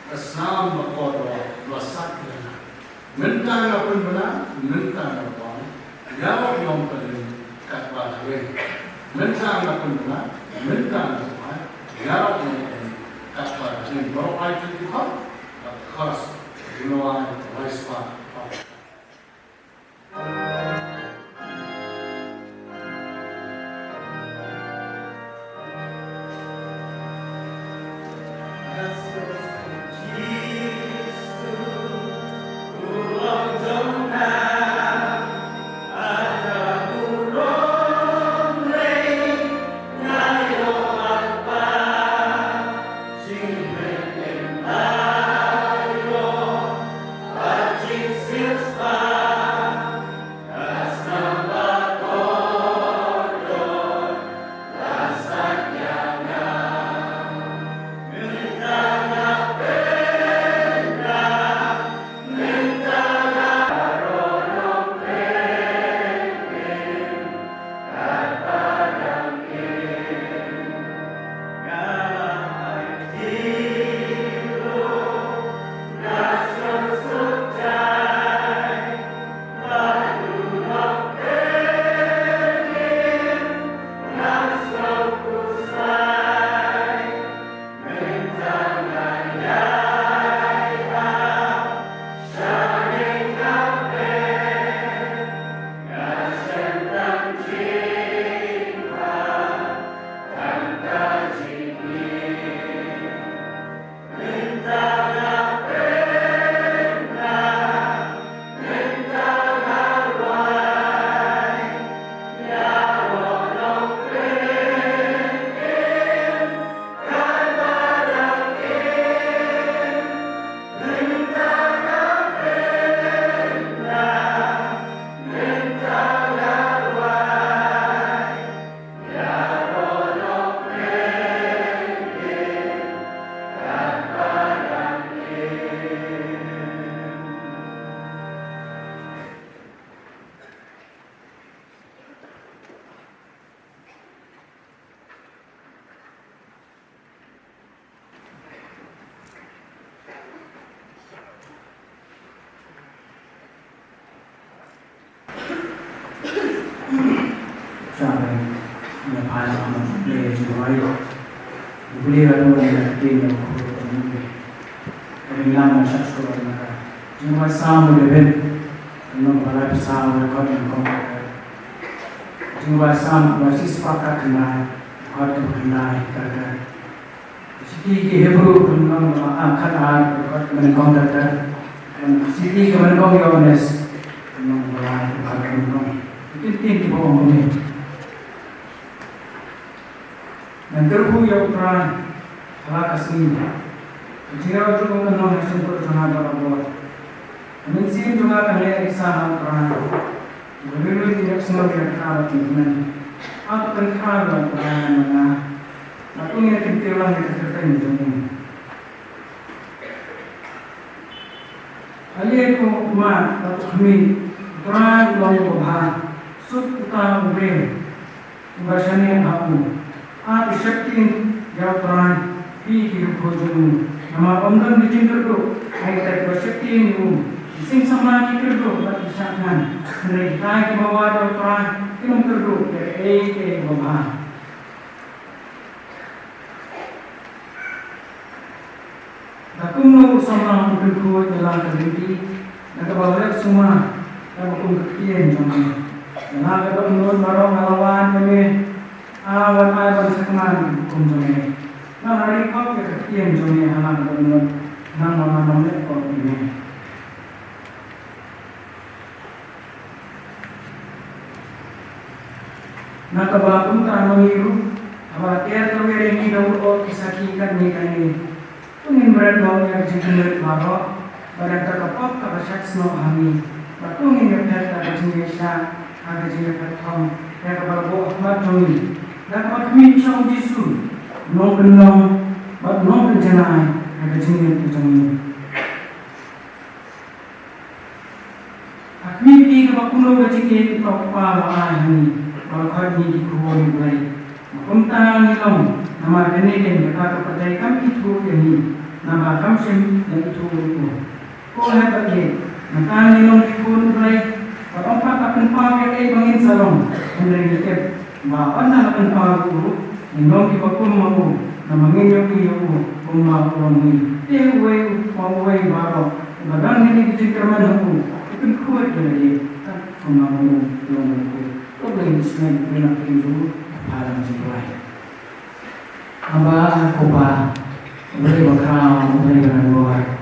Kesam berkodoh dosa kita. Mentang apa benar, mentang apa. Jawab yang paling kata lain. Mentang apa benar, mentang apa. Jawab yang paling kata lain. Baru ayat itu khas. Dinuai waispa. Akmiti ka makuno ka chike ito pa mahani balakad ni kuhon bulay. Makunta nilong na magani ken yakakapaday kami itu yani nama kamsim dan itu ko hebat ye nakani long kikun play patompat akan pawai ay bangin salong andre dikep ma anna akan pawu long kipakun mau namangin yung iyo umawang ewe pawai baro bagang ini kicikeraman aku ikut kuat jadi kumamu long ko ko blame smen pinakin dulu parang sipay aba ko pa boleh bakal boleh berbuat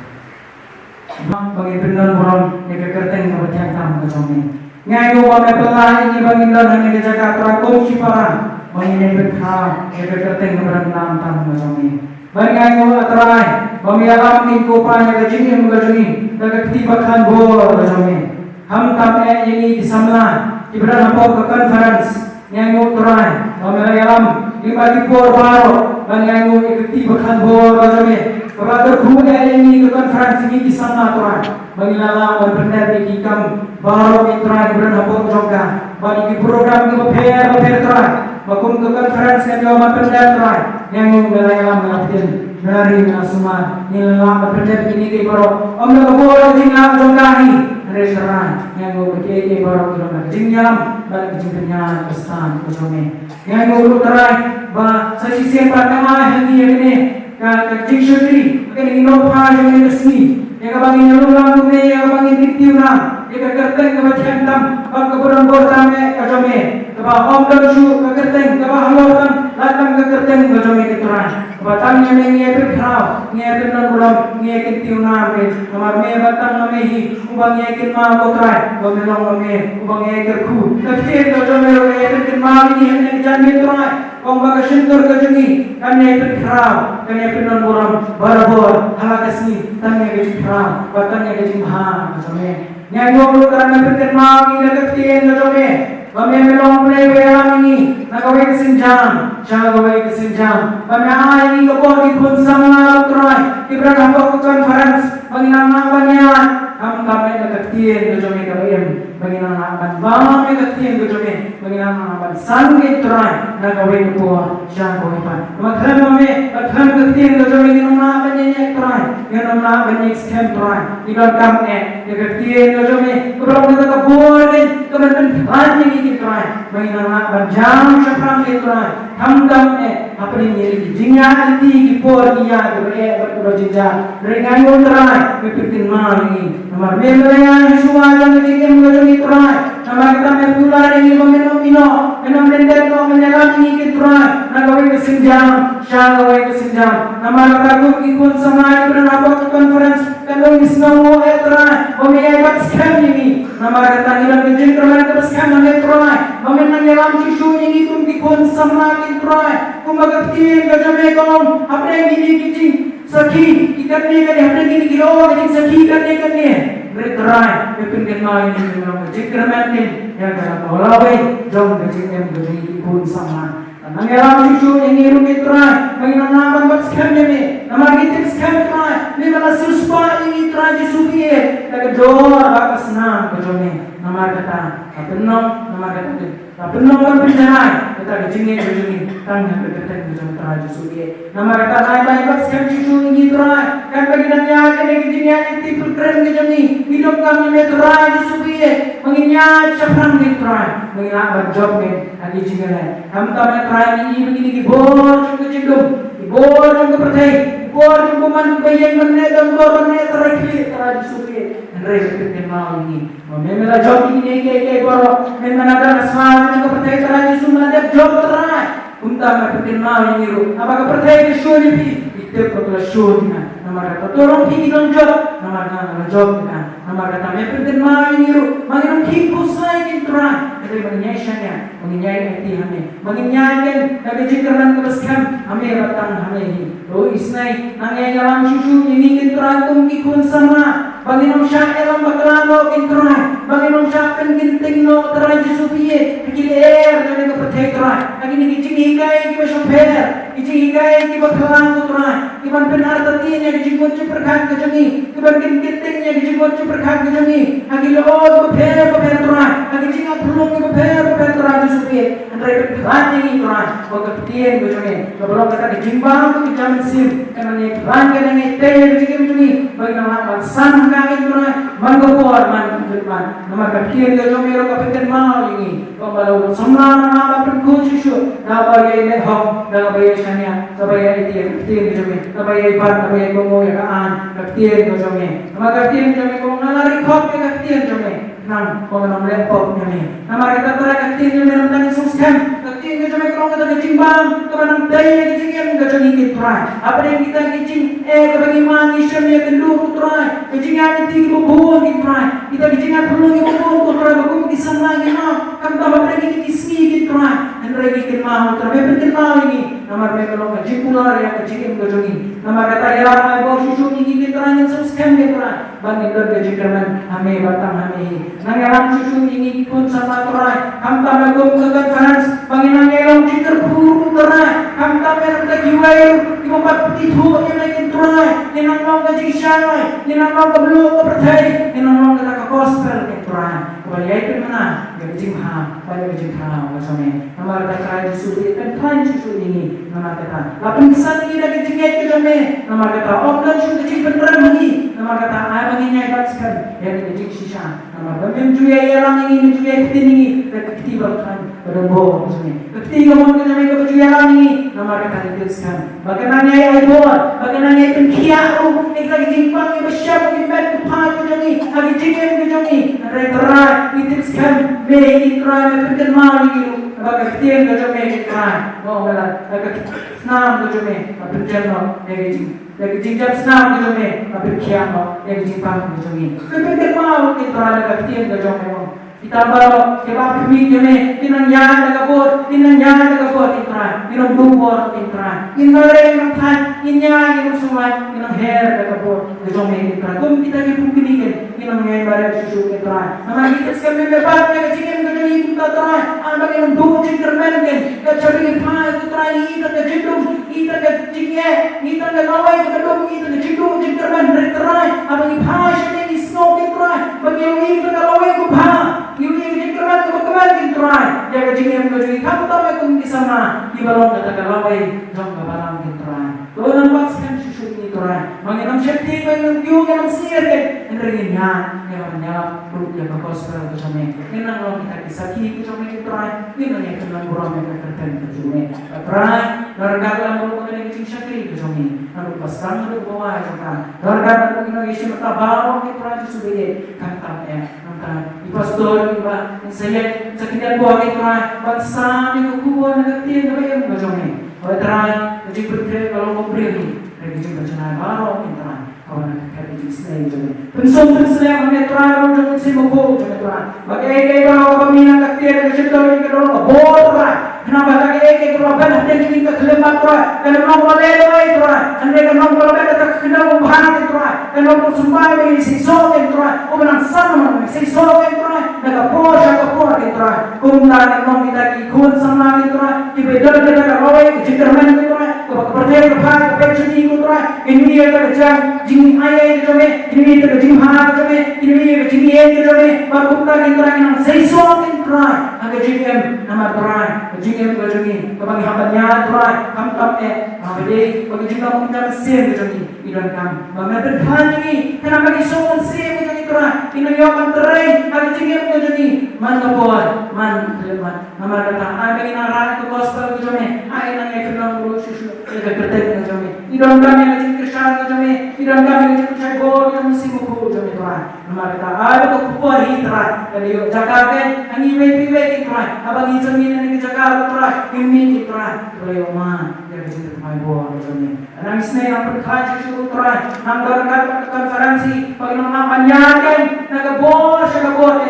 bagi benar orang yang kerteng kepercayaan kamu kesomi ngai ko ba pelai ini bagi dan hanya kejaga terakun si para bagi yang berkah yang kerteng kepercayaan kamu kesomi bagi ngai ko atrai bagi alam ni ko pa yang kejini yang kejini dapat tibakan bor kesomi ham tam ini disamla ibarat apa ke conference ngai ko atrai bagi alam di bor baru bagi ngai ko tibakan bor kesomi Brother Kuya ini ke konferensi ini di sana Tuhan. Mengilalang benar di kam baru Tuhan bernapot juga. Bagi program di beper Tuhan. Bakum ke konferensi yang jawab benar Tuhan. Yang mengilalang melapin dari semua nilalang benar ini ke baru. Om lekor jingam jogahi restoran yang berkeke baru kilometer jingyam balik jingnya pestan kosongnya. Yang Tuhan bah sesi sempat kemana ini kajing syudri akan inopah yang resmi yang bagi nyuruh kumne yang bagi titiuna yang kerteng kebajian tam bak keburan bortame kajome keba om dan syu kerteng keba halotan latang kerteng kajome kituran batang yang ngie berkhau ngie benar bulan ngie titiuna me kamar me batang mehi ubang ngie kitma kotrai gomelong me ubang ngie kerku kecil kajome ngie kitma ini yang jangan kituran kong baga shintur kajuni kanya berkhau kanya benar bulan barbor halakasni tanya berkhau batangnya kajimha kajome Nyayo karena berterima ini dekat kien kajome kami melong play belang ini nagawai kesenjang gawai kesenjang kami ini kapor di pun sama utrai ibrang hapok ke conference menginamakannya kami dekat kien kajome kawin menginamakan bang dekat kien kajome menginamakan sangit utrai nagawai kapor gawai pan makram kami dekat kien kajome menginamakannya utrai menginamakannya scam utrai ibrang kami dekat kien kajome kurang kita kapor kemudian hanya ini utrai menginamakan jam syafram utrai hamdam apa ini jinnya di kapor dia berkurang jinja ringan utrai berpitin mal ini nomor membernya semua yang kecil mengajukan utrai nama kita mertular ini meminum minum rendah no menyelam ini utrai nagawai kesenjang syagawai kesenjang nama kita ikut sama bernapa conference kalau isnawo utrai memegang scam ini nama kita hilang kecil terlalu ke scam utrai menyelam susu ini ikut sama utrai kumbaga kecil kajame kong apa yang ini kecil Saki ikan ni kan yang ini kilo kan saki ikan ni retrai pepin mai ni memang jikremen ni yang kalau lawai jom kecilnya menjadi pun sama nangeram susu ini rumit trai menginam nama berskem ni nama kita berskem trai ni mana suspa ini trai jisubiye tak dor bakas senang kejone nama kata nama kata tapi nomor berjalan kita dijingin tanya berkaitan dengan trai jisubiye nama kata naik berskem susu ini trai kan baginanya kan dijingin tipe keren kejone hidup kami trai jisubiye mengingat syafran trai mengingat job ni lagi jingin kami tak trai ini begini dibor juga jendung dibor juga percaya dibor juga kuman bayang menet dan bor menet terakhir sufi repetitif mau ini memang job ini kayak bor memang ada asal juga percaya terakhir semua ada job terakhir untuk repetitif mau ini ru apakah percaya ke show ini itu perlu show ni nama kata tolong pergi dalam job nama kata job kan nama kata repetitif mau ini ru mengenai kikus lagi terakhir dari mengingatnya mengingat hati kami mengingatkan dari jikaran kebeskan kami datang kami ini oh isnai nangya dalam susu ini kintrakum ikun sama bagi nom syaelam baklano kintrang bagi nom syapen kinting no terai supiye kiler jadi kepercayaan lagi ni kicing ikai kita sampai iji higai ki bakhalang turai iban benar tatinya iji kunci perkhan ke jongi iban kintingnya iji kunci perkhan ke jongi agi lood bapher turai agi jinga pulung bapher turai jusupi andrai perkhan ini turai baga petien ke jongi kabelok kata jimbang ke jamin sim emangnya perkhan ke jongi tenya ke jongi bagi nama san kami turai manggapur man nama petien ke jongi ro kapiten mau ini pembalau semua nama perkunci syu nama ye hom nama ye shania nama ye petien ke jongi nama ye pan nama ye gomo ya kaan petien ke jongi nama petien ke jongi ko nalari khop ke petien jongi nam ko nam lepop jongi nama kita tera petien ke nam tani suskan petien ke jongi ko kita jimbang ko nam dai ke jingem ke jongi ke trai apa yang kita kijing ke bagi mani shania ke lu trai ke jingan ti ko buon ke trai kita kijingan perlu ke buon ko trai ko di sana ke ma kam ta ba ke kismi ke trai Andrai ke mau trai be mau ini nama me ko ke jikular ya ke jingem ke jongi nama kata ya mai bo susu ini ke trai yang suskan ke trai bagi ber ke jikaman ame batang ame nangaram susu ini pun sama trai kam ta me ko ke conference bagi nangelong jikar puru trai kam ta me ke jiwai ibu pat itu yang lagi trai ninang long ke jisai ninang long ke belu ke pertai ninang long ke gospel ke trai kaya itu mana ke jingha pada ke jingha wasame nama kata trai susu kan trai susu ini nama kata lapun kesan ini lagi jinget ke jame nama kata online susu ke beneran ini nama kata ay manginya ibatskan yang ke jing sisa nama bamem juya yalang ini juya ini ke ketiba kan berembo wasame ketiga mon ke jame ke juya ini nama kata dijelaskan bagaimana ya buat bagaimana ya penkiaru lagi jimbang yang bersyap yang bad kepada jongi lagi jingem ke jongi terai dijelaskan me ikra me perkenal gitu bagaimana ketiga ke jame ikra mau bela senam ke jame berjana lagi jingjam senam ke jame berkiamo lagi jimbang ke jongi perkenal ikra lagi ketiga ke jame kita baru kebab kami jone tinang yan nagapot intran tinang dupor intran inare tinang tan inya tinang sumai tinang hair nagapot jome intran kum kita ni pungkinigen tinang ngay bare susu intran nama kita sekali bebat na jingem ko joni kita tran ama tinang du jingermen gen ka chabi pa intran ita ka jindum ita ka jingye ita ka lawai ka dum ita ka jindum jingermen retran ama ni pa shene ni snow intran bagi ita ka lawai ko pa Yuni jingkeran ko kembali intrai jaga jingem ko jui kam ta me kum kisama di balong kata kalawai jong ka balang intrai to nampak kan susu ini intrai mangenam syakti mangenam tiu kenam sir ke enringin ya menyala perut jaga kospel ko jame nenang lo kita kisaki ko jame intrai nenang ya kenang burang me kerten ko jame intrai narga lam ko ne jing syakti ko jame anu pasang do bawa jaka narga ko ino isi mata bawo intrai susu kanta ya pastor iba saya sekitar buah kita bangsa ni kubuan negatif apa yang macamnya oleh terang jadi berkira kalau mau beri lagi jumpa channel baru kita kawan kita di sini jadi pensum kami terang untuk si muku jadi terang bagai kalau kami nak kerja di situ kita orang bor terang kenapa lagi kalau kan ada yang kita kelemat terang kalau mau boleh terang anda kalau mau boleh tak kena membahan terang kalau mau sumpah ini si soal terang oh benar sama si soal nagapor kitra kumna nang kita ikut sama kitra kibedal kita kawai jikerman kitra kepercayaan kepada pensiun kitra ini dia kerja jing ayah kitra ini dia jing hana kitra ini dia jing ayah kitra berkata kitra yang sesuatu kitra agak jingem nama kitra jingem kerjani kebagi hambatnya kitra hambatnya hambatnya bagi jingga mungkin mesin kerjani idan kam bagaimana bertani kenapa disokong mesin kitra ini yang terai agak jingem kerjani man kapor man keleman nama kata ay menginara ke gospel ke jome ay nang eknang bulu susu ke kertek ke jome idon kami ngajin kristal ke jome idon kami ngajin kristal bol yang mesti muku jome tuan nama kata ay ko kupor hitra jadi jakarta angi wepi wepi tuan abang izin ini jakarta tuan ini tuan boleh oma yang ngajin mai bol jome nang isne yang berkaji susu tuan nang berkat konferensi bagi nang panjangkan naga bol syakabor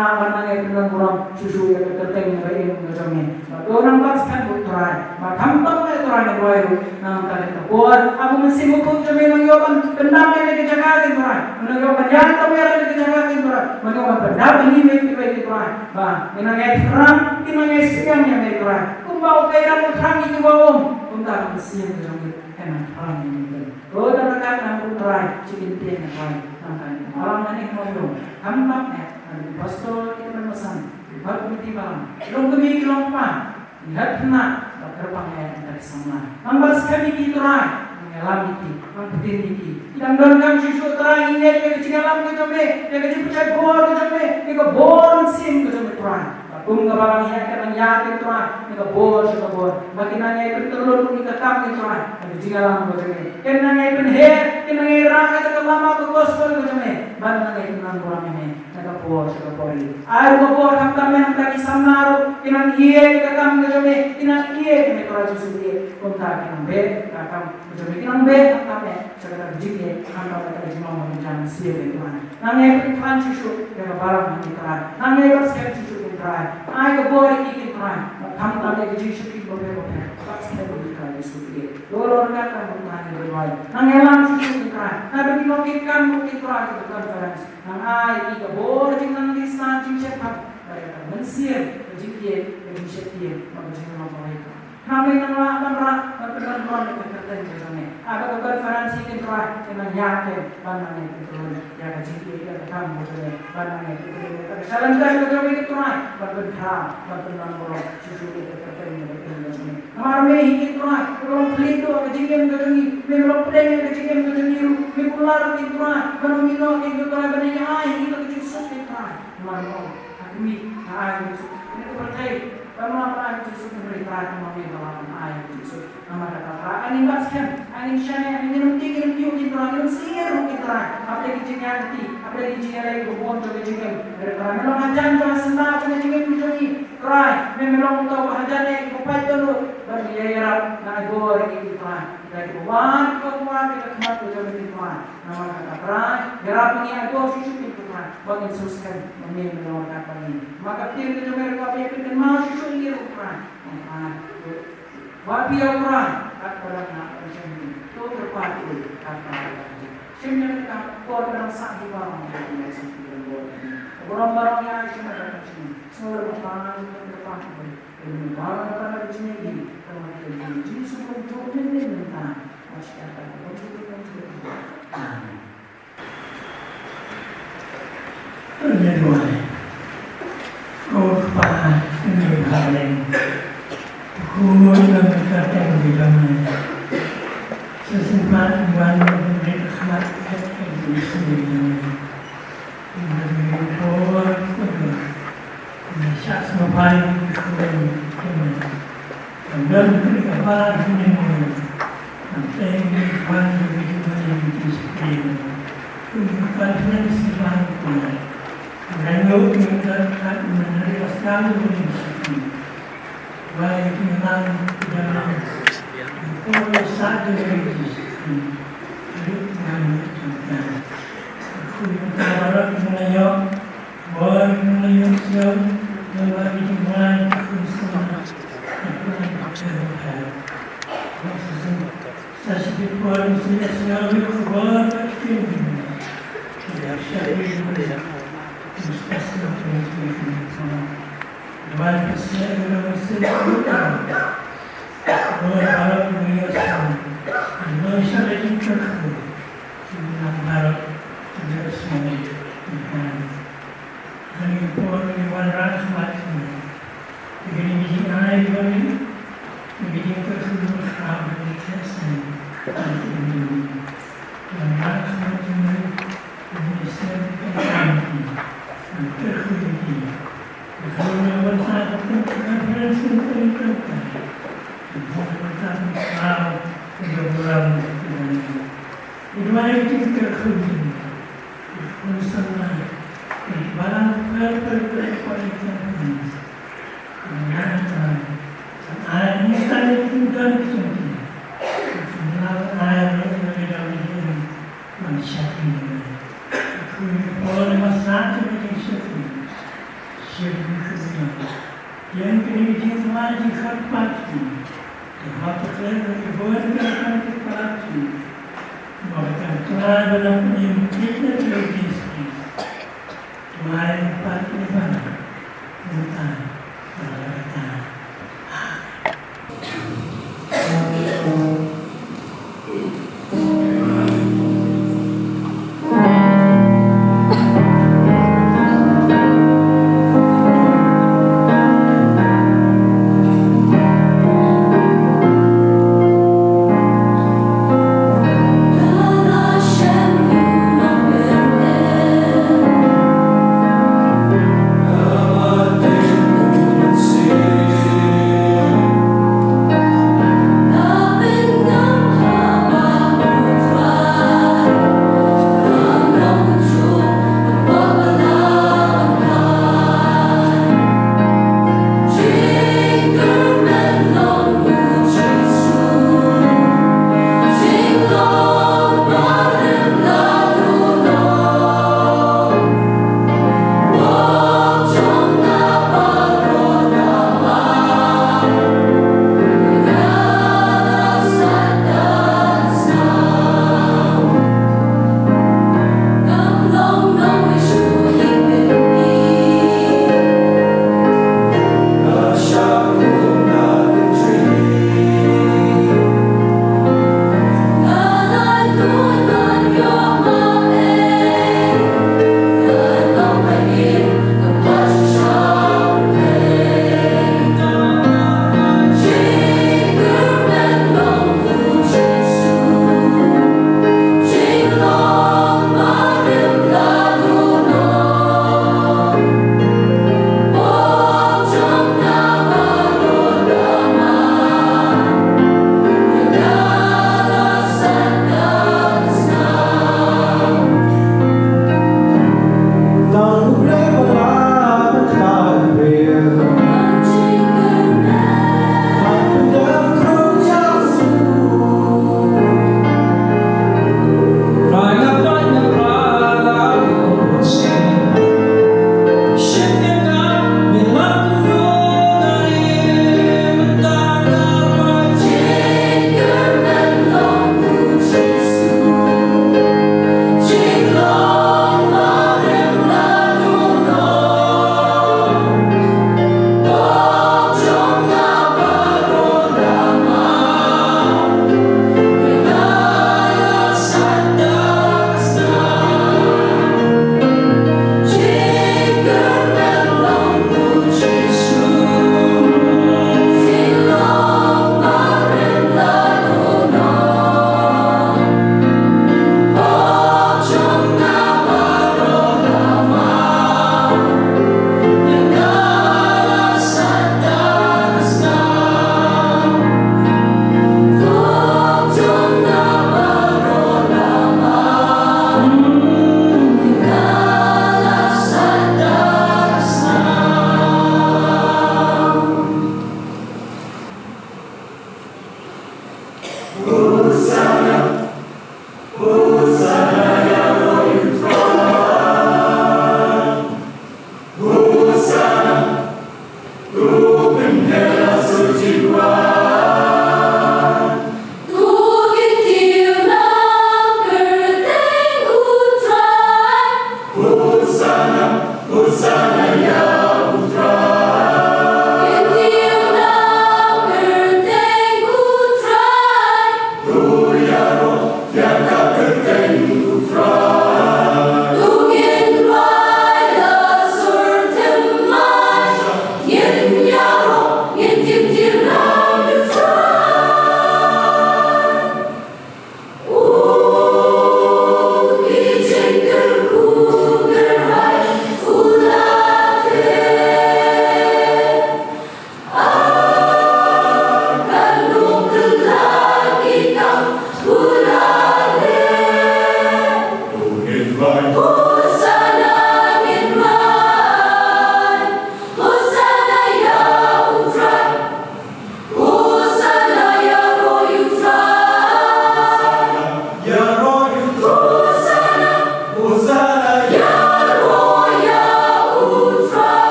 naman na ngay pinagurang susu yang terteng na kayo ng jami. Doon ang paskan butran, makamtang na ituran ng buhayo ng kalitapuan. Ako mansimukong jami ng yokan, pendamay na kajagatin turan. Ng yokan, yan tamera na kajagatin turan. Magawa pendamay ni may pipay turan. Ba, inangay turan, inangay siyang yang turan. bau kairan utrang ini bau unta mesin jomit enak orang ini roda rekat nang utrai cikin tiang yang lain malam ini ngomong tampaknya ada pastor kita memesan baru di malam long demi kilompa lihat kena terbangnya dari sana nambah sekali kita mengalami itu mengikuti itu yang dorang susu terang ini yang kecil alam kita me yang kecil percaya bor kita me yang bor sim kita me terang bunga barang yang akan nyati terang yang bor kita bor bagi nanya itu telur kita tam terang yang kecil alam kita me yang nanya itu her yang nanya rang kita kelama ke gospel kita me bagi nanya itu nang kurang me yang bor kita bor air bor kita me yang lagi samaru yang iya kita tam kita me yang iya kita terang susu kontak yang be kakam jadi kita be kakam sekedar jiki kantor kita di mau menjadi siapa itu namanya periklan susu dengan barang yang diterang namanya persekian susu diterang ayah boleh ikan terang kamu ada gaji susu boleh tak saya boleh kali susu dolor kata bertanya berway namanya langsung susu diterang nabi dilogikan mungkin terang itu konferensi nang ayah kita boleh jangan distansi cepat mereka mensiar jiki gaji setia maka jangan mereka kami nang berperan dengan kerja ada konferensi kita dengan yakin bandangnya itu ya gaji kita kamu boleh bandangnya itu ada salam dari kami itu berperan borong susu kita tertentu berkelanjutan kemarin ini kita belum pelito kejadian ini belum peleng kejadian ini mikular kita belum mino kita benar ai kita kecil kita kemarin kami ai itu percaya Pemelakuan Yesus memberikan kemampuan dalam ayat Yesus. Nama kata angin baskan, angin syaya, angin tiga kita, angin siar kita. Apa yang dijengar ti, apa yang dijengar lagi berbuat juga jengar. Mereka melong hajan juga senang juga jengar menjadi kerai. Melong tahu hajan yang kupat dulu. Bagi yairap nak goreng kita. Kita kebuan, kita kemat juga kita. Nama kata kerai, gerap ini aku susu kita. Bagi suskan memilih kata ini. Maka tim itu mereka biarkan masuk ini ukuran. Babi ukuran kata nak macam itu terpadu kata. Sebenarnya kita korban sakit orang yang sakit orang barang yang cuma datang sini. Semua berpangan terpadu. Ini barang pada di sini ini. Kemudian jadi sebelum jauh ini minta masyarakat untuk amin. Kedua, kepada ini paling hukum dan kata di dalam sesempat buat memberi khidmat kepada sendiri. Memberi doa kepada masyarakat semua dan memberi kepada ini nanti buat memberi seperti konferensi baru. Lalu kita akan menarik sekali dari situ. Baik dalam satu dari situ. Lalu kita berharap melayok, boleh melayok siap, boleh dimulai bersama. Saya sedih pun tidak selalu berarti. Tidak saya Baik saya dalam sesuatu berharap mengiaskan Indonesia lagi terkubur dalam harap tidak semua hari pun lewat rahmat ini begini bijing air bagi begini terkubur kerana dikasih ini dan rahmat ini Indonesia terkubur terkubur kalau yang bersatu konferensi terlibat, kita tahu kebetulan itu itu terkubur, bersama barang berkualitas air ini tadi tinggal seperti air yang manusia ini, kalau masyarakat ini seperti yang kini semua dikharpati, dihapuskan ribuan kali dipelati, bahkan telah dalam penyempitan teologi, Tuhan pasti mana, entah, kata,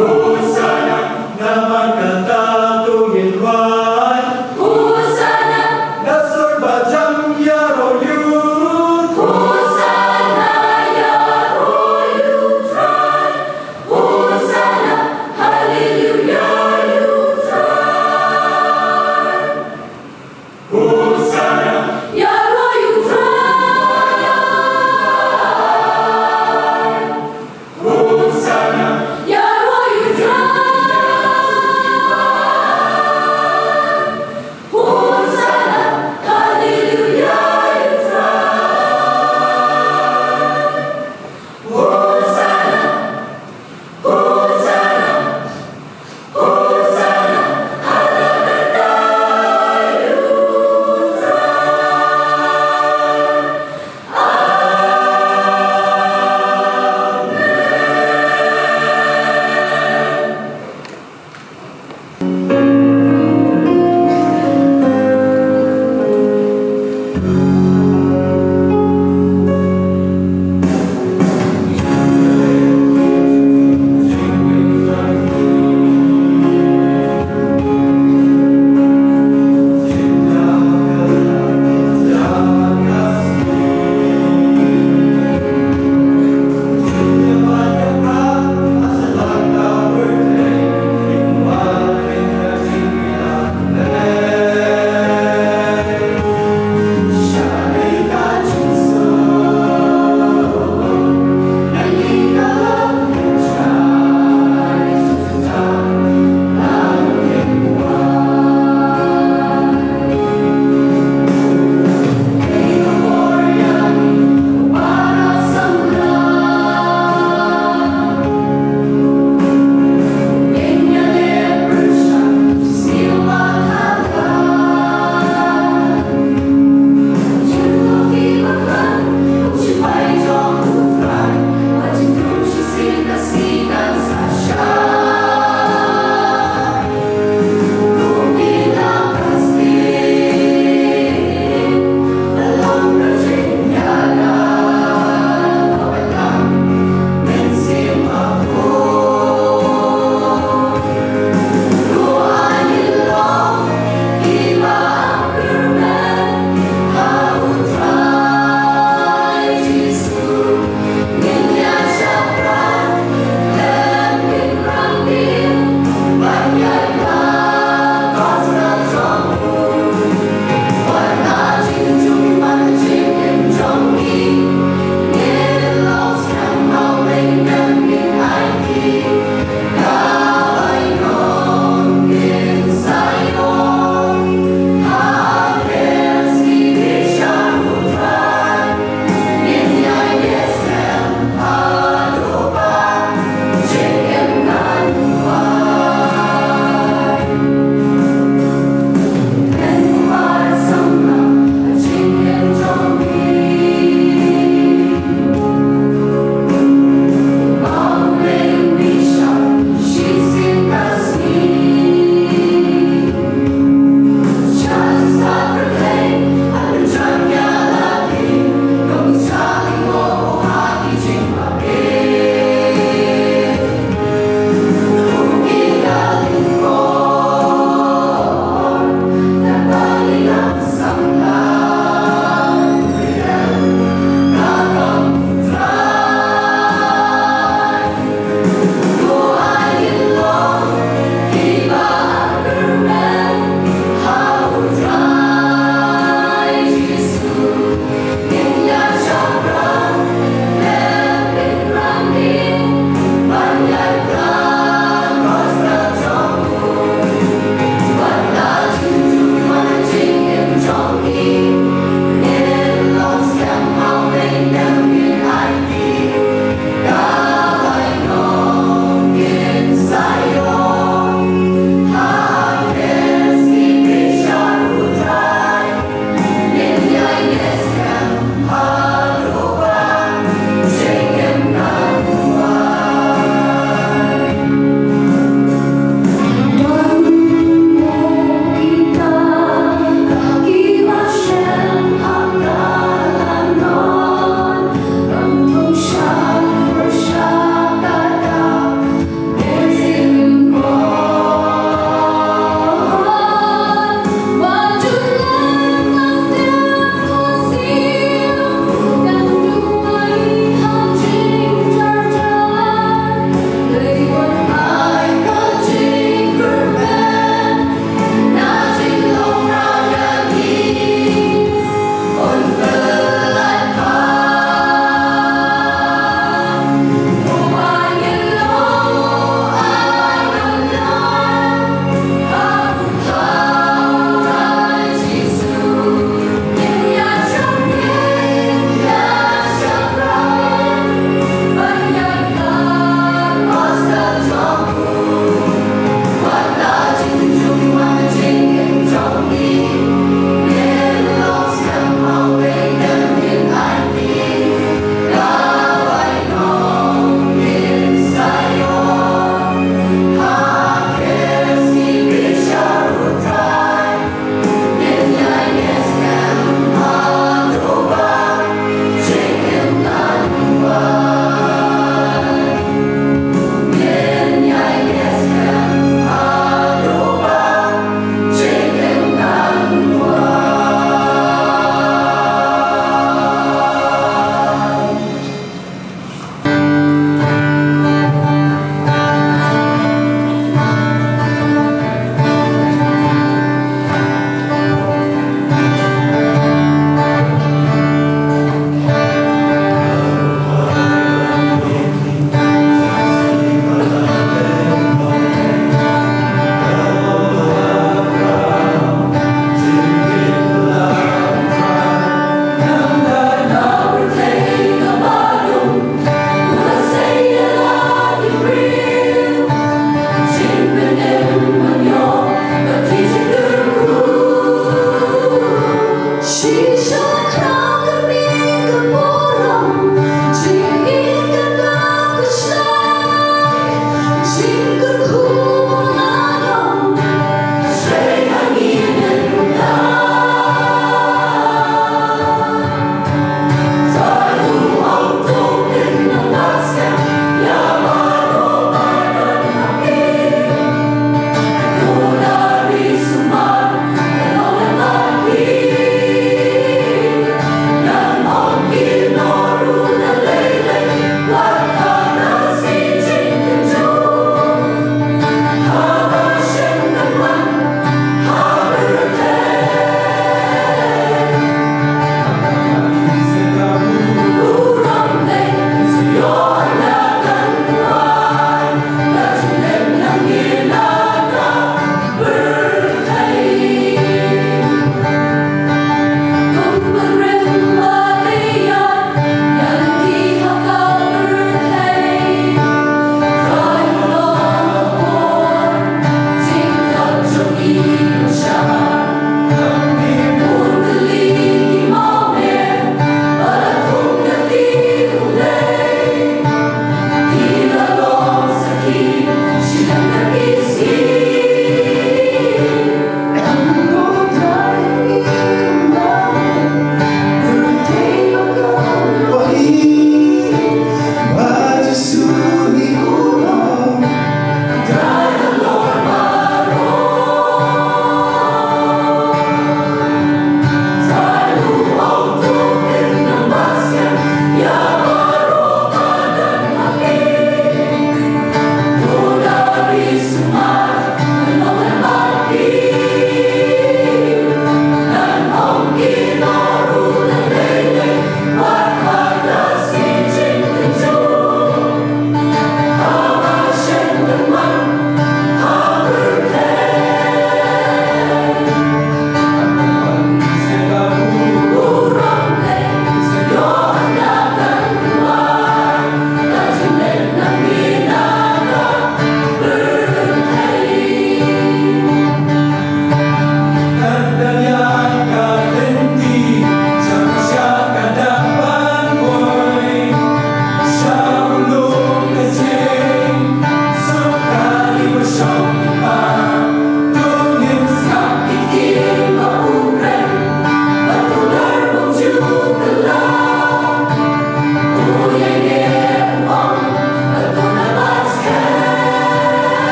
Hosana, nama kata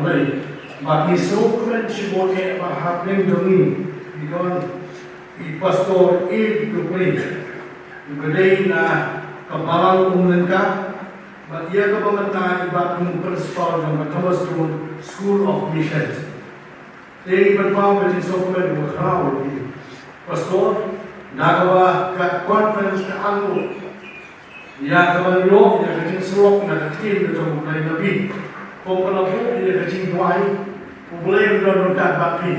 mulai. Bagi sokuran cibote bahapeng dongi dikon pastor dupri gede na kabalang umlenka bagia ka pamantay ibat ng principal ng Thomas Jones School of Missions. They berpau with sokuran bukhraw pastor nagawa ka conference ka anglo ya kabalyo ya kajing sulok na katin na mulai nabi pempelabu ya kajing duai boleh menurunkan bakti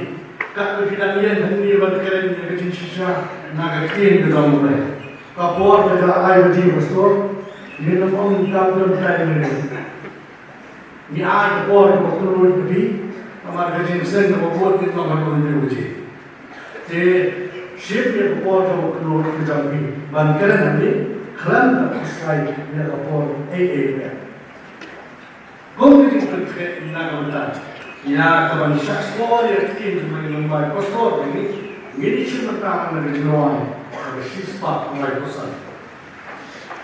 kat kefinalian hendak berkeren yang kecil sisa nak kecil dalam mulai kapor pada air di pastor ini nampak dalam dalam ini ni air kapor betul betul amar kecil sen kapor itu nampak betul betul jadi ship yang kapor betul betul ini bangkeren nanti kelam tak sekali ni kapor Kau ni kita nak berita ya kawan syaks ya tikin cuma lembai pastor ini cuma tahu nak jual ada sispa mulai pesan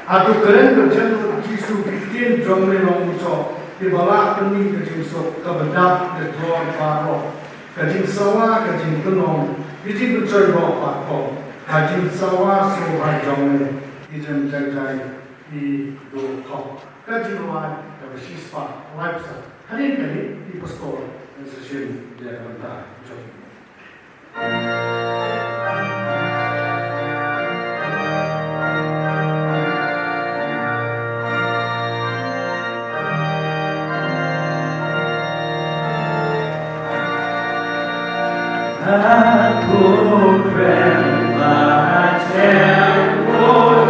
atau keren kerja jisu 15 jomle long muso di bawah kami kerja sok kebedak kejual paro kerja sawa kerja tenong kerja berjual paro kerja sawa sohai jomle kerja menjaga di dua kerja luar ada sispa mulai pesan hari ini di pastor session dia bentar jom. Aku rela God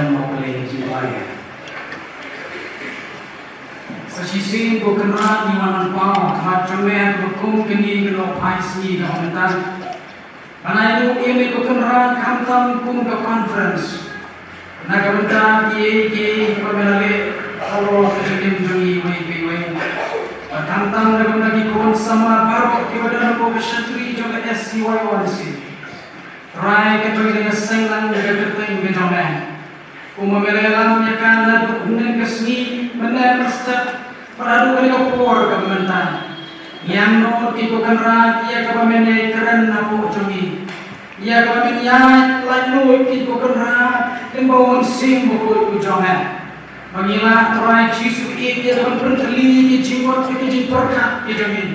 jam mau boleh jiwanya. Sasisi ko kenra di mana pau macam berkum kini kena paisi kementan. Mana itu ini ko kenra kamtam kum ke conference. Na kementan ki pemelale kalau terjadi jungi wei. Kamtam na kementan ki sama baru ki badan ko kesatri jaga SCY1C. Try ke dengan senglang jaga terteng ke jaman. Umamelelam ya kan na unen kesni benar step Paradu kali kapor kementan, yang no tipu kenra ia kepamen keren napu jongi, ia kepamen ya lalu tipu kenra lembau sing buku ujangan, mengilah terai cisu ia berteli di jinggot di jingperkat di jongi,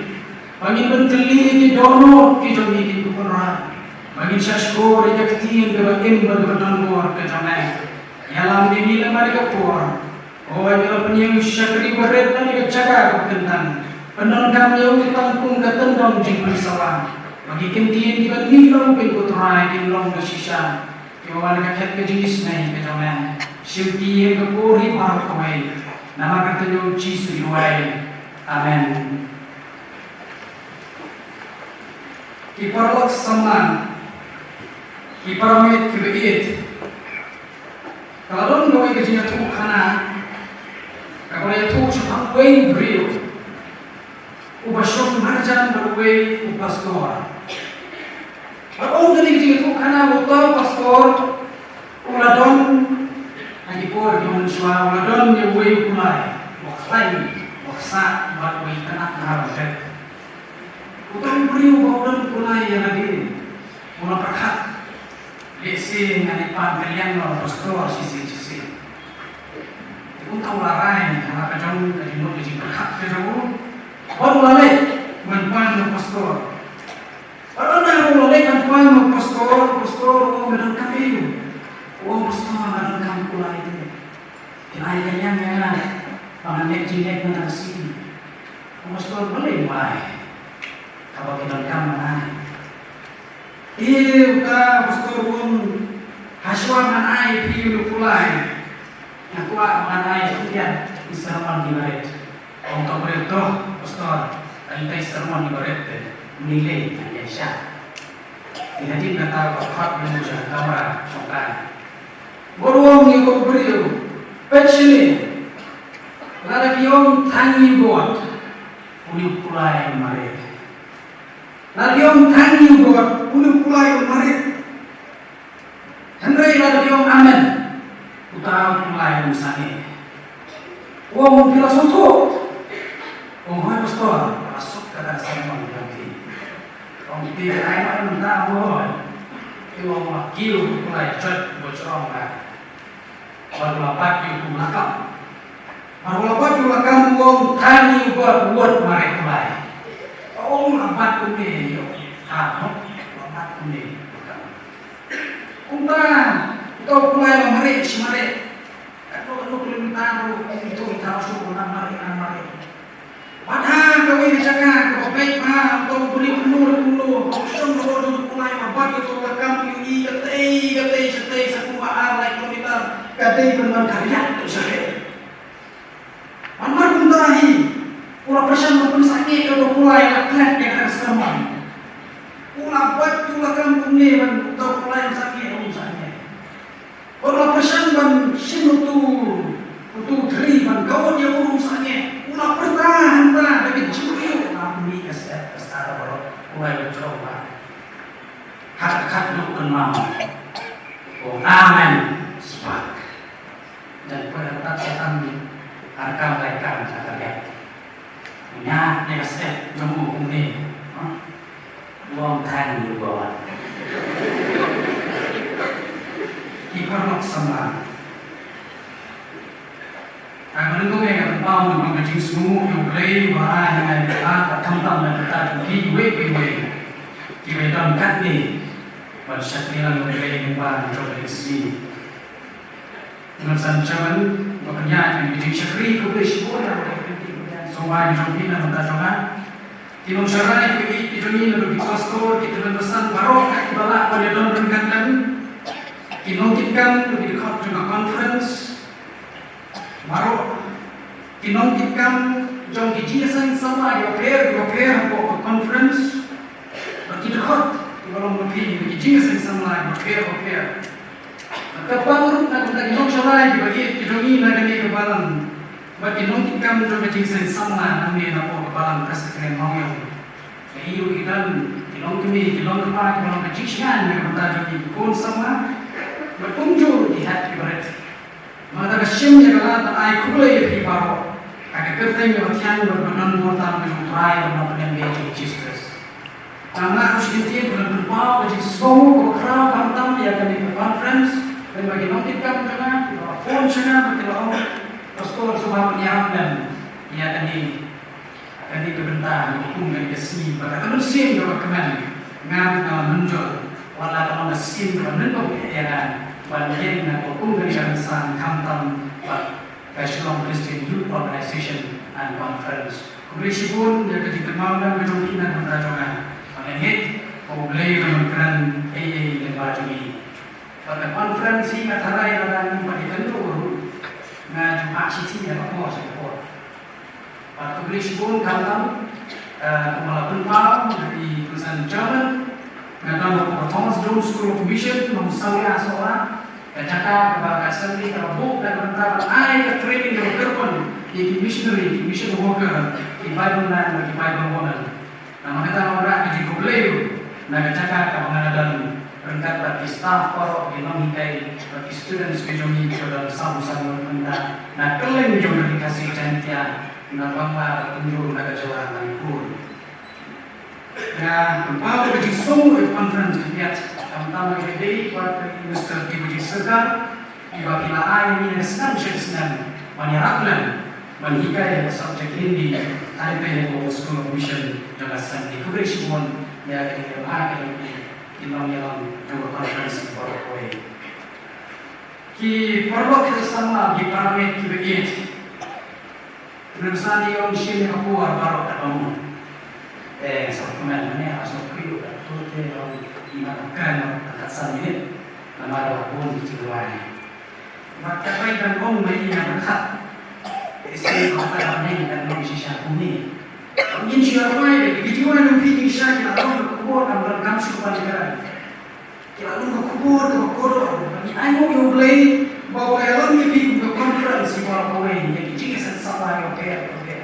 bangin berteli di dono di jongi tipu kenra, bangin syashko di jaktiin bebakin berdonor ke jongan, yalam dini lemari kapor. Oh, kalau penyeng syakri berat dan juga jaga kentang. Penon kami yang tangkung ketendang jing bersawah. Bagi kentian kita nilong pinturai nilong bersisa. Kebawan kakek kejenis naik ke jaman. Syuti yang kepuri baru kawai. Nama katanya Cisu Iwai. Amen. Kiparlok sama. Kiparamit kebeit. Kalau kawai kejenis tukana. Kalau itu cuma way brio, ubasok marjan berway upastor. Kalau dari itu karena utau pastor, uladon, lagi por yang menjual uladon yang way kulai, waklain, waksa, buat way kena narabat. Utau brio baudan kulai yang lagi, mula perkat, lesi ngalipan kalian lo pastor sisi. Utau larai, karena kejauh dari mulut di berhak kejauh. Baru lalai manpan pastor. Baru lalai manpan pastor oh menangkap itu. Oh pastor menangkap pula itu. Kenaikannya mana? Panganek jinek mana sini? Pastor boleh mai. Kalau menangkap mana? Ka pastor haswa mana itu pulai. Yang kuat mengenai kemudian sermon di baret. Untuk berita pastor, kita sermon di baret menilai yang syah. Jadi kata bapak yang sudah kamera songkai. Beruang yang kau beri, pecili. Lalu yang tangi buat, uli pulai maret. Lalu yang tangi buat, uli pulai maret. Henry lalu yang amen. Utara mulai misalnya, wong filosofi, wong pastor masuk ke dalam sermon nanti. Wong tidak ada yang tahu, wong makil mulai cut bocor kan. Baru lapat di belakang, wong tani buat mereka mulai. Oh lapat kundi, lapat kundi. Kau mulai memerik si mereka. Kalau belum tahu itu tahu suruh mari. Padahal kau ini jaga, kau baik kau beri penuh. Kau suruh mulai membuat itu lekam ini ketai sekumpa arah kilometer ketai benar karya itu sahaja. Mana pun terahi, pulau persen pun sakit kalau mulai lakukan dengan sermon. Pulau buat tu lekam ini untuk mulai sakit urusannya. Kalau pesan ban sinu tu teri ban kawan yang urusannya, ulah pertahan dari juriu, kami kesara baru mulai bercoba. Hak dukun mau, oh amen, sepak. Dan pada setan arkam laikan sakariat. Nya kesep nemu ini, buang tan di bawah. Ikarlok sama. Agar itu yang tahu dengan kecil semua yang boleh bahaya dengan kita tamtam dan kita kiwe dan katni bersyakiran yang boleh membangun coba isi. Dengan sancaman makanya yang kecil syakri kepada semua semua yang kita mengajarkan. Timung syarai itu ini lebih pastor itu pesan barok balak pada dalam berkatan. kinongkitkan lebih dekat dengan conference, baru kinongkitkan jom dijelasin sama repair untuk conference, berarti dekat kalau lebih dijelasin sama repair. Kapag naging siya bagi kinongi na gani kabalan, bagi kinongkitkan jom dijelasin sama namin na po kabalan kasi kaya mawiyong. Iyo ilan kilong kapa kilong kajisyan na kanta jom ikon sama berkunjung di hati berat. Maka kasyim ya kalatan ay kulay di paro. Kaya kertay nga batyan berbenang mortal ng try ng mga Jesus. Karena harus diintinya berbenang bagi semua kera kantam ya kami conference. Dan bagi nongkitkan karena phone sana berkilo pastor semua menyiapkan ia tadi kebentar hukum dan kasih pada kebersihan kalau kemen ngam kalau menjual wala kalau mesin kalau mentok ya banyak nak hukum dari insan kantam National Christian Youth Organization and Conference. Komisi pun yang dikenal dan menjadikan pertajangan oleh hit boleh menekan AA dan bajumi. Pada konferensi acara yang ada di Bandung, na Jumat City yang apa support. Pada komisi pun kantam kepala penpal dari perusahaan Jerman, mengenal Thomas Jones School of Mission, mengusahakan seorang cakap kepada assembly terbuk dan berkata I training yang berpun di missionary, di mission worker, di Bible land, di Bible woman. Nah makanya orang di Google, nah cakap kepada dan berkat bagi staff para dinamikai bagi students kejomi dalam sama-sama benda. Nah keleng juga dikasih cantia, nah bangla tunjuk naga Jawa Manipur. Nah berapa bagi semua conference lihat. Pertama kali buat Mr. Dibuji Sergar, iba pila ini senang senang menyerapkan menhikai subjek ini ada yang School of Mission jelasan di Kubreshi pun ya yang imam dua konferensi berkoi. Ki perlu kita sama di parlimen kibet. Perusahaan yang sini keluar baru ketemu. Sebenarnya asal kriu dan tuh imanakan atasan ini nama pun dijual. Maka baik dan om ini yang berkat. Istri kata ini dan manusia ini. Mungkin siapa ini dijual dengan pilih saya kalau kubur dan beragam suku negara. Kalau kubur ke kodoh, bagi ayo yang beli bawa yang lebih ke konferensi bawa ini jadi jika sama yang oke.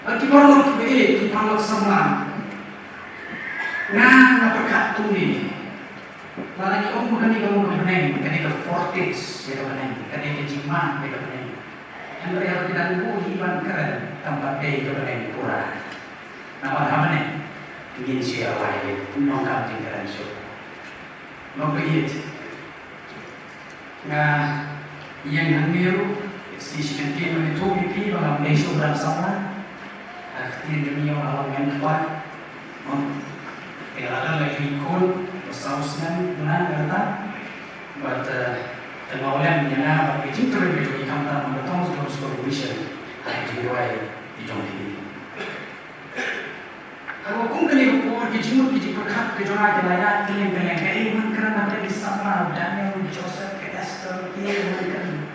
Bagi baru kita baru sama. Nah, berkat tuni. Lagi om bukan ni kamu kebening, kini ke Fortis, ya kebening, kini ke Jima, ya kebening. Yang beriak tidak lupa hiban keren tempat day kebening pura. Nama apa ni? Ingin siapa ini? Nongkap tinggalan so. Nongkap Nah, yang hamiru, si sekian itu pipi, bangam lesu bersama. Akhirnya demi orang yang kuat. Ada lagi ikut bersausnan benar kata, buat pengawalan menyana bagi cinta bagi kamera mendatang seluruh mission hari jiwai di jombi. Kalau kau kini berkuat di jimut di perkat di jombi layak kini dengan keiman kerana ada di sama Daniel Joseph Esther kini mereka.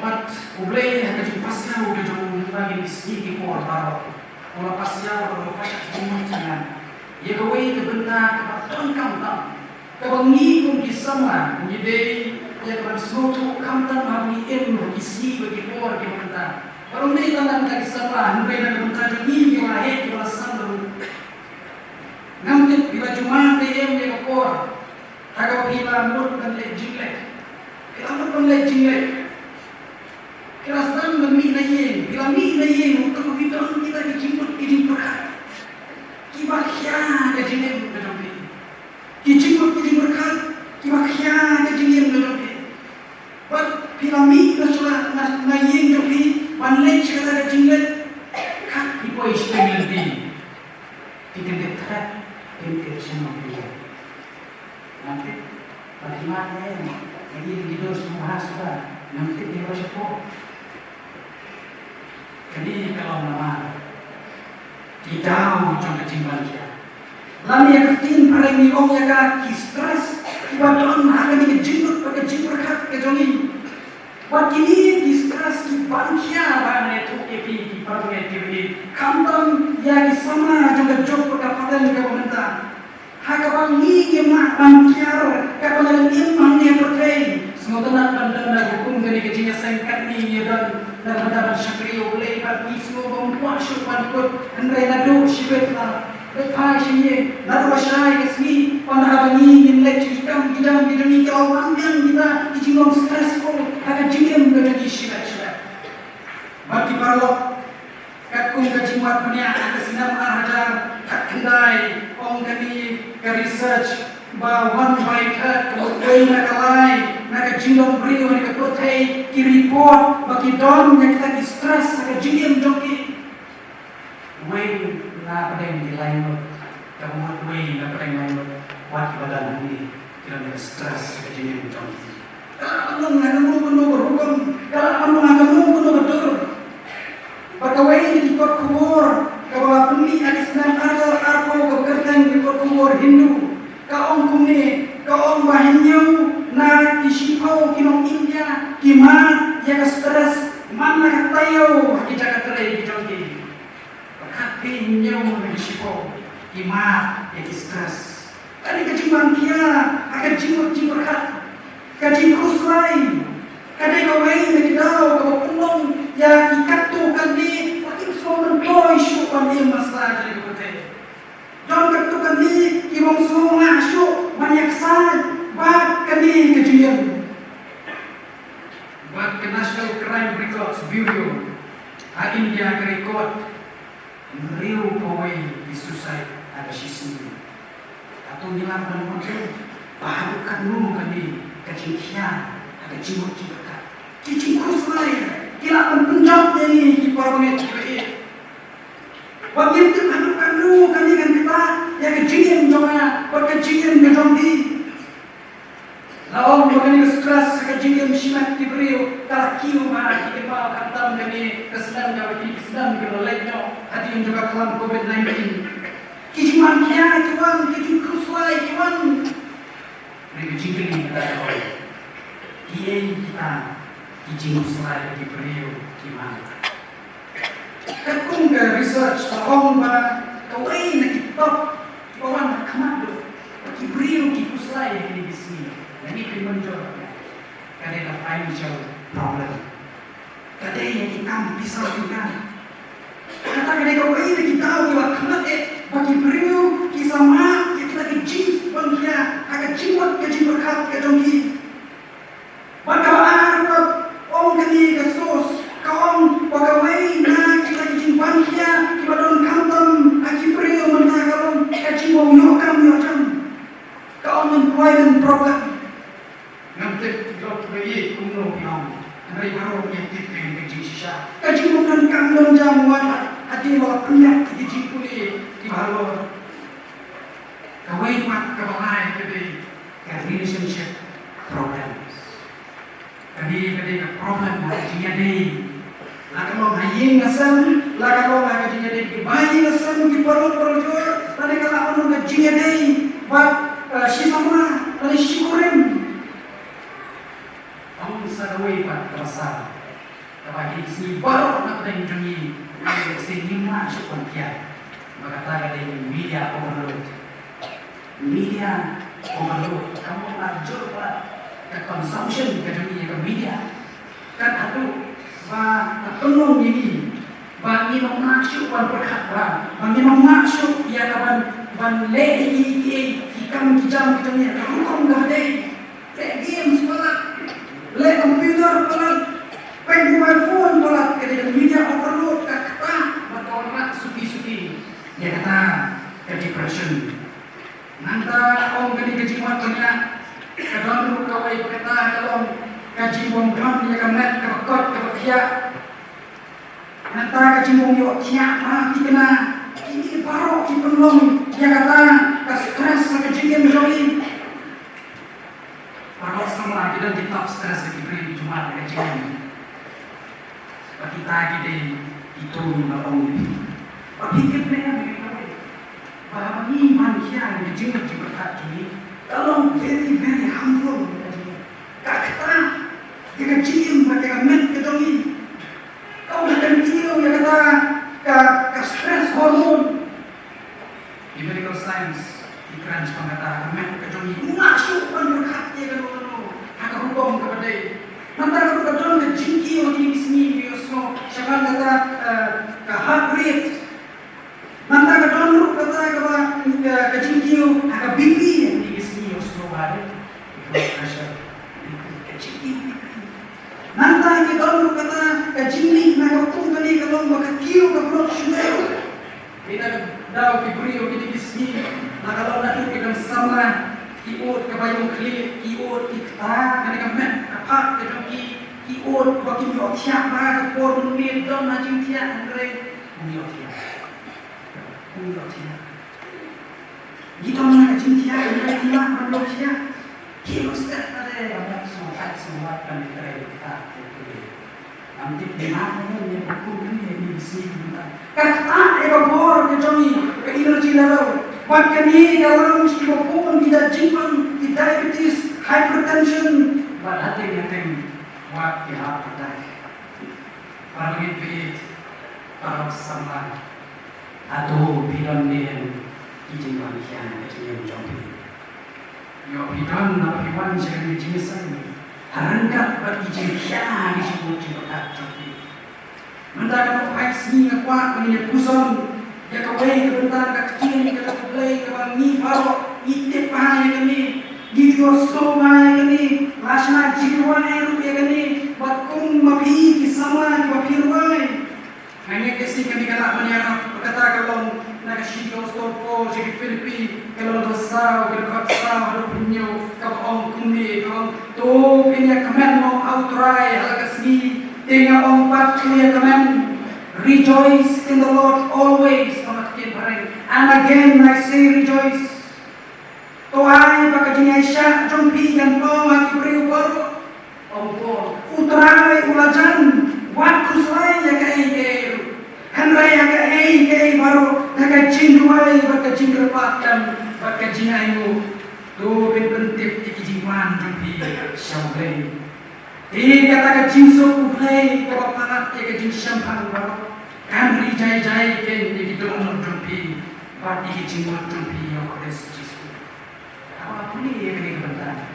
Buat boleh ada di pasnya udah jom lagi di sini kuat baru. Kalau pasnya kalau pasnya cuma jangan. Ya kawai kebenar kebetulan kamtam, kebangi kung kisama, jadi ya bersuatu kamtam hari ini isi bagi luar kebenar. Kalau ni tangan tak kisama, hendak nak kebenar ini bila hek bila sandu. Nanti bila cuma dia dia keluar, agak bila mut dan lejinglek, bila mut dan lejinglek, bila sandu mi nayen, bila mi nayen untuk kita dijemput ini berkat. Kibakia kejadian berdoa. Kijimut berkat. Kibakia kejadian berdoa. Buat piramid nasional nayen joki banlek sekadar kejadian. Kat ibu istri nanti. Tiga dekat pintu semua dia. Nanti bagaimana ini hidup semua sudah nanti dia bersyukur. Jadi kalau nama tidak ujung kecimbangan. Lalu yang ketiga paling miong yang kaki stres, Ibadah akan dikejut pakai jibur kat ke jongi. Buat kini di stres di bangkia bahane tu epi di parungai TV. Kampung ya di sama juga job pendapatan juga pemerintah. Hakabang ni kemak bangkiar kapan yang imam ni berkait. Semua tenat bandar hukum gani kejinya sengkat ni dan bandar syakriyo boleh bagi semua membuat syukur kut Andre nadu shibetlah. Lepas ini, lalu masyarakat kesini, pada abang ini lecikam kita ni kalau pandang kita dijingong stressful, agak jingem kita di syibat. Bagi para kakung kejimat punya ada sinam arajar, kak kendai, orang kami ke research, bahawa baik kemudian nakalai, nak jingong beri orang kepotai, ki report, bagi don yang kita di stress, agak jingem joki. Wei na pada yang lain kamu wei na pada yang lain buat badan ini tidak ada stres kejadian macam ini. Kalau kamu berhukum, kalau kamu betul, pegawai di kota kubur, kalau pemilih Islam ada aku kekerjaan di kota kubur Hindu, kau kuni, kau bahinyu, na kisipau kinong India, kimat, ya stres, mana katayo, kita terlebih jauh. Hati nyom menisipo, imat, ya stres. Kali kecimbang kia, akan jimut hat, kajim kuslai, kadai kawai megidau kau penolong, ya ikatu kali, waktu semua mentoy syukuan dia masalah dari kote. Jangan katu kali, kimong semua ngasuk, banyak sad, bak kali kejadian. Buat ke National Crime Records Bureau, India ke record. Meriu pawai di suicide ada sisi atau nyilam dan muncul bahadukan lu kali kecingkian ada cimut ciberkat kicingkus lain kila penjawabnya ni di parungai TV bagi itu bahadukan lu kali kan kita yang kecingin jonga berkecingin ngejombi lawan begini stres kecingin simak diberiu kalau kiu mah kita mau kantam kami kesenang jawab Islam kalau lekno hati yang juga kelam COVID-19 kijiman kia kiwan kijing kruslai kiwan mereka jingkeli kita kau kiai kita kijing kruslai di beriu kiman kakung ke research tahong ba kawai na kitop kawan na kamado ki beriu ki kruslai di sini ini pimuncul kadang financial problem kadang yang kita pisau juga kata kadang kau ini kita tahu kita kena bagi beriu kisah mak yang kita kecil bangkia agak cimat kecil berkat kejongki maka arab orang kini kesos kaum pegawai na kita kecil bangkia kita don kantam bagi beriu mentah kaum kecil mengyokam yokam kaum employment program nanti dok beri kuno yang dari baru yang kita kecil sisa kecil bukan kantam jamuan hati malah penyak kecil pulih di balor kawai mat kabalai kede relationship problems kede problem hajinya deh lah kalau hayin ngasan lah kalau hajinya deh bayi ngasan di perut tadi kalau anu hajinya deh buat si sama tadi si kurem kamu bisa kawai buat terasa tapi si baru nak tengok jumi sini masuk pengkiat maka tadi ada media overload kamu lanjut ke consumption ke dunia ke media kan aduh penuh ini bagi masuk ban berkat bagi masuk ya kapan le ikan kijam kita ni hukum gadai le game sekolah le komputer pelat pen mobile phone pelat ke media overload kata berkorak suki dia kata ke depression nanta om gadi kejimat banyak kadang kawai kata kalau kaji bom ya kamet kekot kebakia nanta kaji bom yo kia kena ini baru ki penolong dia kata ke stres kejadian joli baru sama kita di top stres di beri cuma kejadian bagi tadi deh itu baru tapi kita bahwa ini manusia yang dijemput berkat ini Kalau very very harmful. Kata dia cium pakai met ke dongi. Kau nak cium ya kata ke stress hormon. Di medical science dikran kata met ke dongi masuk berkat dia kalau hak hukum kepada Nanti kalau kita ke jingki di sini biasa siapa kata ke heart rate. Nanti kalau kita ke jingki ke BP di sini biasa ada pressure ke jingki. Nanti kita kata ke jingki nak hukum kali kalau ke kiu ke blood sugar. Kita dah ke brio di sini. Nah kalau nak kita sama iot kabayong kli iot ikta kanika men kapat ke joki iot baki mi otia ba ke por mi don na jintia andre mi otia gidon na jintia andre ma man otia kilo step ade ba so tak semua kan andre kita nanti di mana ni buku ni di sini kata ego por ke joki ke energy level Bahkan ini dalam maupun tidak jimpan, di diabetes, hypertension, pada hati yang buat heart attack, para ngipit, para sama, atau bilang dia izin manusia yang jombi. Yo bilang nama hewan jangan dijimisan, harangkat bagi jemikian disebut jembat jombi. Mendapat vaksin kuat menjadi pusat. Ya kawai kebentar kecil kita play kalau ni baru itip pahaya kini di dosto pahaya kini rasanya jiwa eru ya kini bakum mapi kisama mapiruai hanya kesi kami kalau menyerap berkata kalau nak sido stopo jadi Filipin kalau dosa berkata ada punya kalau kumi kalau tu punya kemen mau outright hal kesini tengah ompat punya kemen. Rejoice in the Lord always. And again I say rejoice. Tuhan baka jini Aisyah jompi yang po aki beriu baru. Ompor utrai ulajan waktu selai ya ka ei henrai ya ka ei baru naga jingwai baka jingrepat dan baka jinaimu tu bentip tiki jingwan jompi syamblei. Kata ka jinsuk ublei ka papangat ya ka jing syampang baru. Kan rijai-jai ken di donor jompi pati ki jingwan jompi yang kodes jisu. Apa puni ya kini kebentar.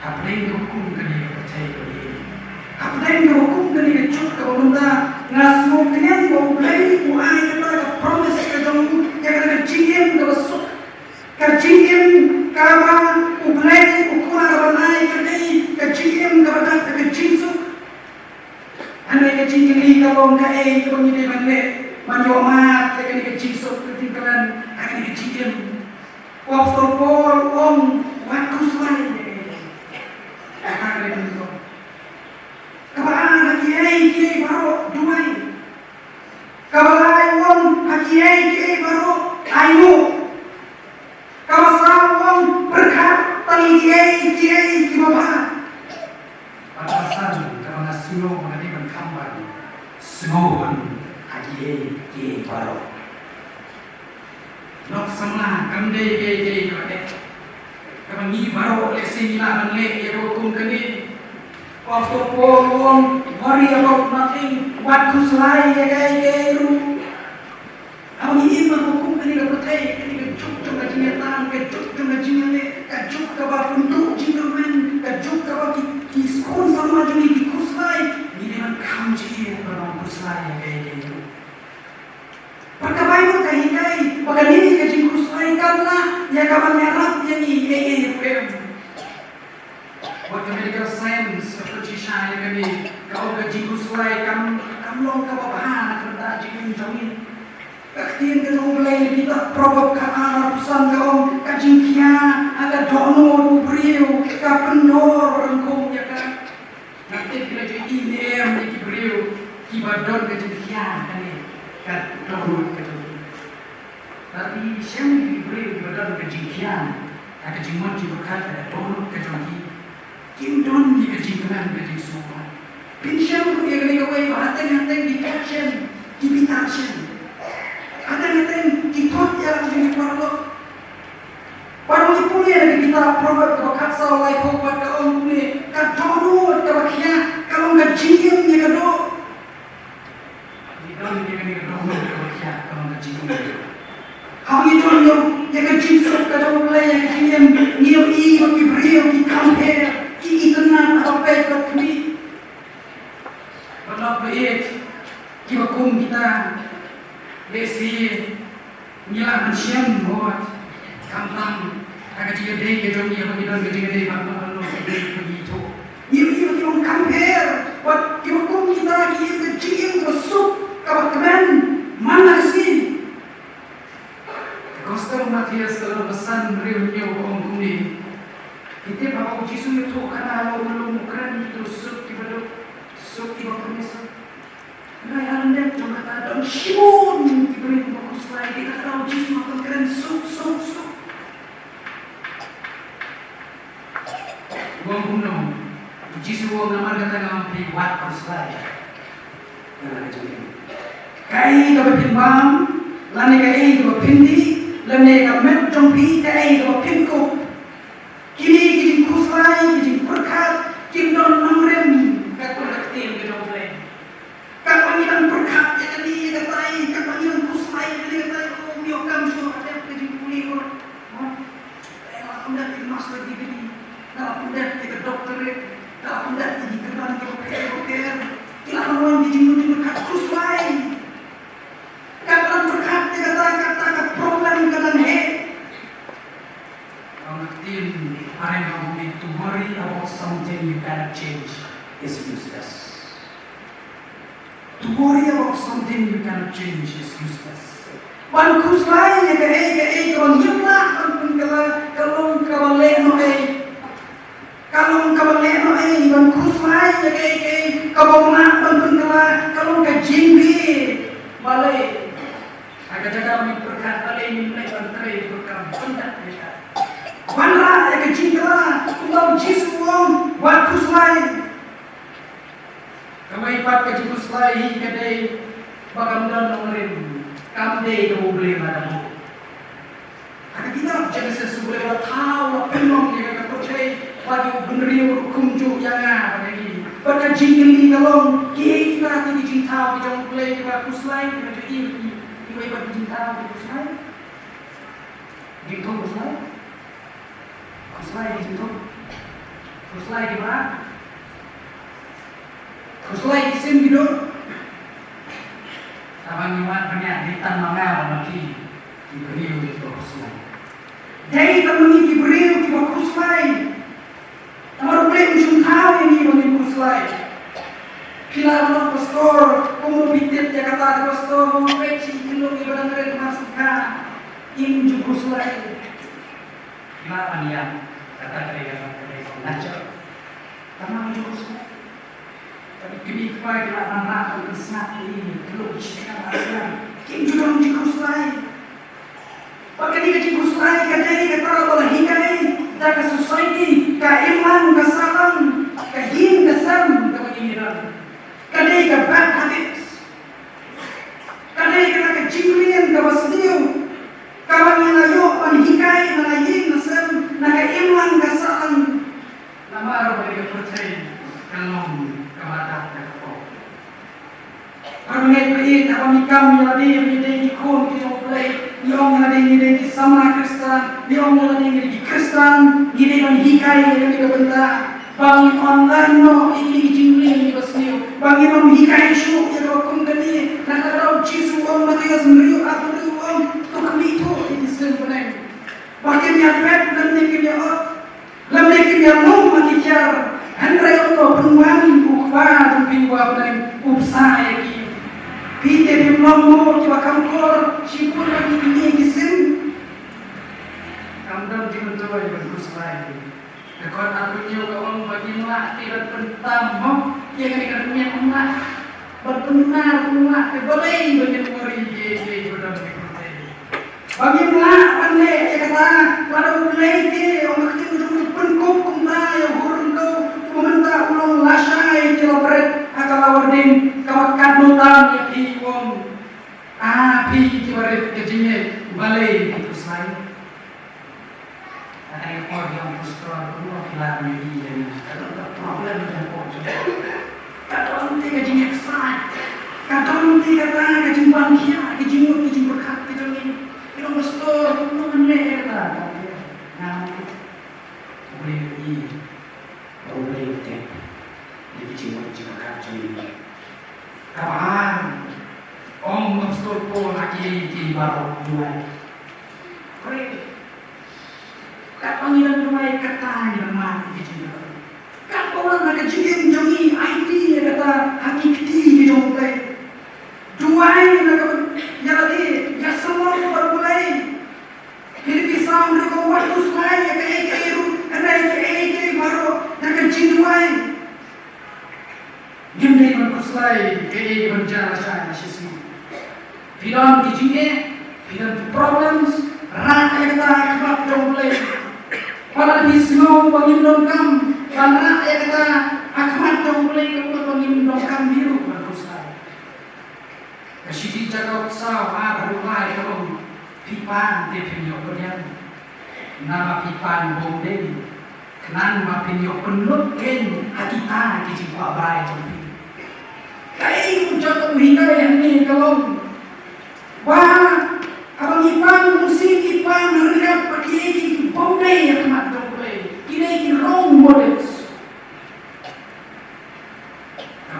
Apa yang hukum kini percaya kini. Apa yang hukum kini kecut ke benda ngasmu kini mau beli uai kata ke promise ke jom ya kata jingem ke besuk ke jingem kama ublei ukuna kabanai kini ke jingem ke badak ke jisu. Anda kecil kali kalau enggak kalau ni dia mana manjomat saya kini kecil sok kecil kalian akan kecil waktu pol waktu selai akan ada bentuk kabalan lagi baru dua kabalan lagi baru ayu kawasan berkat tali kiai kibabah patasan karena suyo mengenai kamar semohon haji baru nok sama kamde kode kamangi baru lesi na manle ero kum kani waktu pon worry about nothing what kuslai ru ami iman hukum kani bertai kani cuk cuk jinatan ke cuk cuk jinale ke cuk ka ba puntu jingermen ke cuk ka ba ki skon sama juni di kuslai ni dengan kamji orang kuslai ru Pagkabayo kahinay, pagkanini ka jing kuslay karena ya kaman yarap yan i-e-e-e-e. Wag ka medical science, kapag siya kami, kao ka jing kuslay, kamlong kababahan, nakanda jing yung jawin. Kaktiin ka nung ulay, kita probab ka arapusan kaong kajing kya, aga dono, ubriyo, kapendor, rangkong ya ka. Naktin ka na jing inem, ikibriyo, kibadon ka jing kya, kani. Dono ka jing. Tapi siang diberi badan kejingkian, ada jimat diberkat ada dono ke jingki, kindon di kejingkan ke jing semua. Pinsiang yang kena kawai hateng detection, detection. Hateng ditot yang jadi parlo. Parlo itu kita probat ke katsau lai kobat ke om ni ka dono ke bakia kalau nggak jiem ya kado di dalam dia ni dono ke bakia kalau nggak jiem how you doing yo ya ka jiem sok ka dono lai ya jiem niyo i bagi brio ki compare ki ikenan apa ka kini Balap baik, kita kum kita desi nila ansiam buat kampang agak juga deh kita ni apa kita juga deh bantu begitu. Ini kita compare buat kita kum kita kita jiem besuk kawan kemen mana sih? Kostum Matias kalau pesan beliau orang kuni kita bawa Yesus itu karena belum keren itu suk Sukti Bapak Raya anda cuma kata dan syun diberi bagus lagi kita tahu Yesus makan keren suk. Uang bunuh Yesus uang nama kata ngampi wat kuslai. Karena jadi kai kau pimbang, lani kai kau pindi, lani kau met jompi kai kau pinku. Kini kijing kuslai kijing berkat kindon namrem. Kapangiran berkat ya tadi katai, kapangiran kuslai jadi katai oh miokam so ada kerja pulih kor. Kalau anda di master degree, kalau anda di dokter, kalau anda di kerjaan dokter, kalau orang di jimu berkat kuslai. Kapan berkat ya kata problem kata he. Orang tim orang yang to worry about something you cannot change is useless. To worry about something you cannot change is useless. Wan kuslai ya ke kalau nyemlah kalau kabale no wan kuslai ya ke kalau nak kalau ke jimbi balai agak jaga mi berkat balai mi mulai bantai berkat pendak mereka. Wan lah ya ke jingla kalau Yesus wan kuslai Kamay pat ka Diyos lahi kaday bagamdan ng rin kamday ka problema na mo. Ada kita Genesis problema tao penong yang kapoy pagi benriu kumju yang lagi. Pada jingli kalong kita ti jintao ki jong play ka kuslay ka jadi iway pa jintao ki kuslay. Jintong kuslay. Kuslay jintong. Kuslay di mana? Kuslai isim gitu. Abang iwan punya hitam manga lagi diberi di kuslai. Jadi teman diberi di kuslai. Nomor play ujung tahu ini bagi kuslai. Kila orang pastor, kamu bitit ya kata pastor, kamu peci kilo ibadah mereka masukkan im kuslai. Kila manian kata mereka ngajar. Tanam kuslai. Tapi kini kepada anak-anak bersama ini kalau bicara asal, kim juga menjikuslai. Pakai dia jikuslai kadai kata orang hikai, dah society, kaiman, kesalan, kahin, kesam, kebanyakan. Kadai ke bad habits, kadai kena kecimlian, kewasdiu, kawan yang ayo hikai, nalayin, kesam, nakaiman, kesalan. Nama orang mereka percaya kalau kemata dan kau. Orang ini apa mikam yang ada yang di kon kita mulai, yang ada yang di sama Kristen, yang ada yang di Kristen, yang ada hikai yang di kebentar, bangi online no ini jingli yang dibasniu, bangi hikai show yang dokong kini, nak tahu Yesus orang mati asmriu atau orang tu kami tu ini sebenarnya. Bagi yang bed dan yang lemah yang mati jar. Andrai Allah peruan ukwa tumpingwa benang upsai ki. Pite bimlomo kiwa kamkor sipur lagi ini gisim. Kamdam dimentua yang berkuslai. Dekor akunya kawan bagi melatih dan pentamok yang kena emak berbenar emak boleh banyak mori ye berdam dikurtai. Bagi emak pandai ya kata pada mulai ke orang kecil dulu penkup kumta yang hurun kau pemerintah ulung lasai cilapret akalawardin kawakat nutam ya piwong api kiwaret kejinya balai itu selain ada yang orang Boleh kata kajing bangkia, kajing mut, kajing berkat kita ni. Kita pastor, kita meneh kata. Nah, boleh ini, boleh deh. Jadi kajing mut, kajing berkat jadi. Kapan? Om pastor pun lagi di baru jual. Boleh. Kat panggilan jual kata yang mana kajing berkat. Kat orang nak kajing jongi IT kata hakiki di jomplay. Juai nak jadi ya semua baru mulai. Jadi sound nak waktu semai ya ke eru baru nak kajing juai. Gimana nak selai ke berjalan saya sisi. Filan kajingnya, filan problems, rakyat kita kerap jomplay. Kalau di semua pengimlon kam, karena rakyat kita akan jomplay kemudian pengimlon kam biru bagus sekali. Kasih cakap sawah baru mulai kalau pipan definio kalian nama pipan bomdeng kenan ma pinyo penlut ken akita kiji pa barai jompi. Kai jatuh hingga yang ni kalau wah abang ipang musik ipang harga pakai bomdeng yang mat jomplay. Kini wrong models.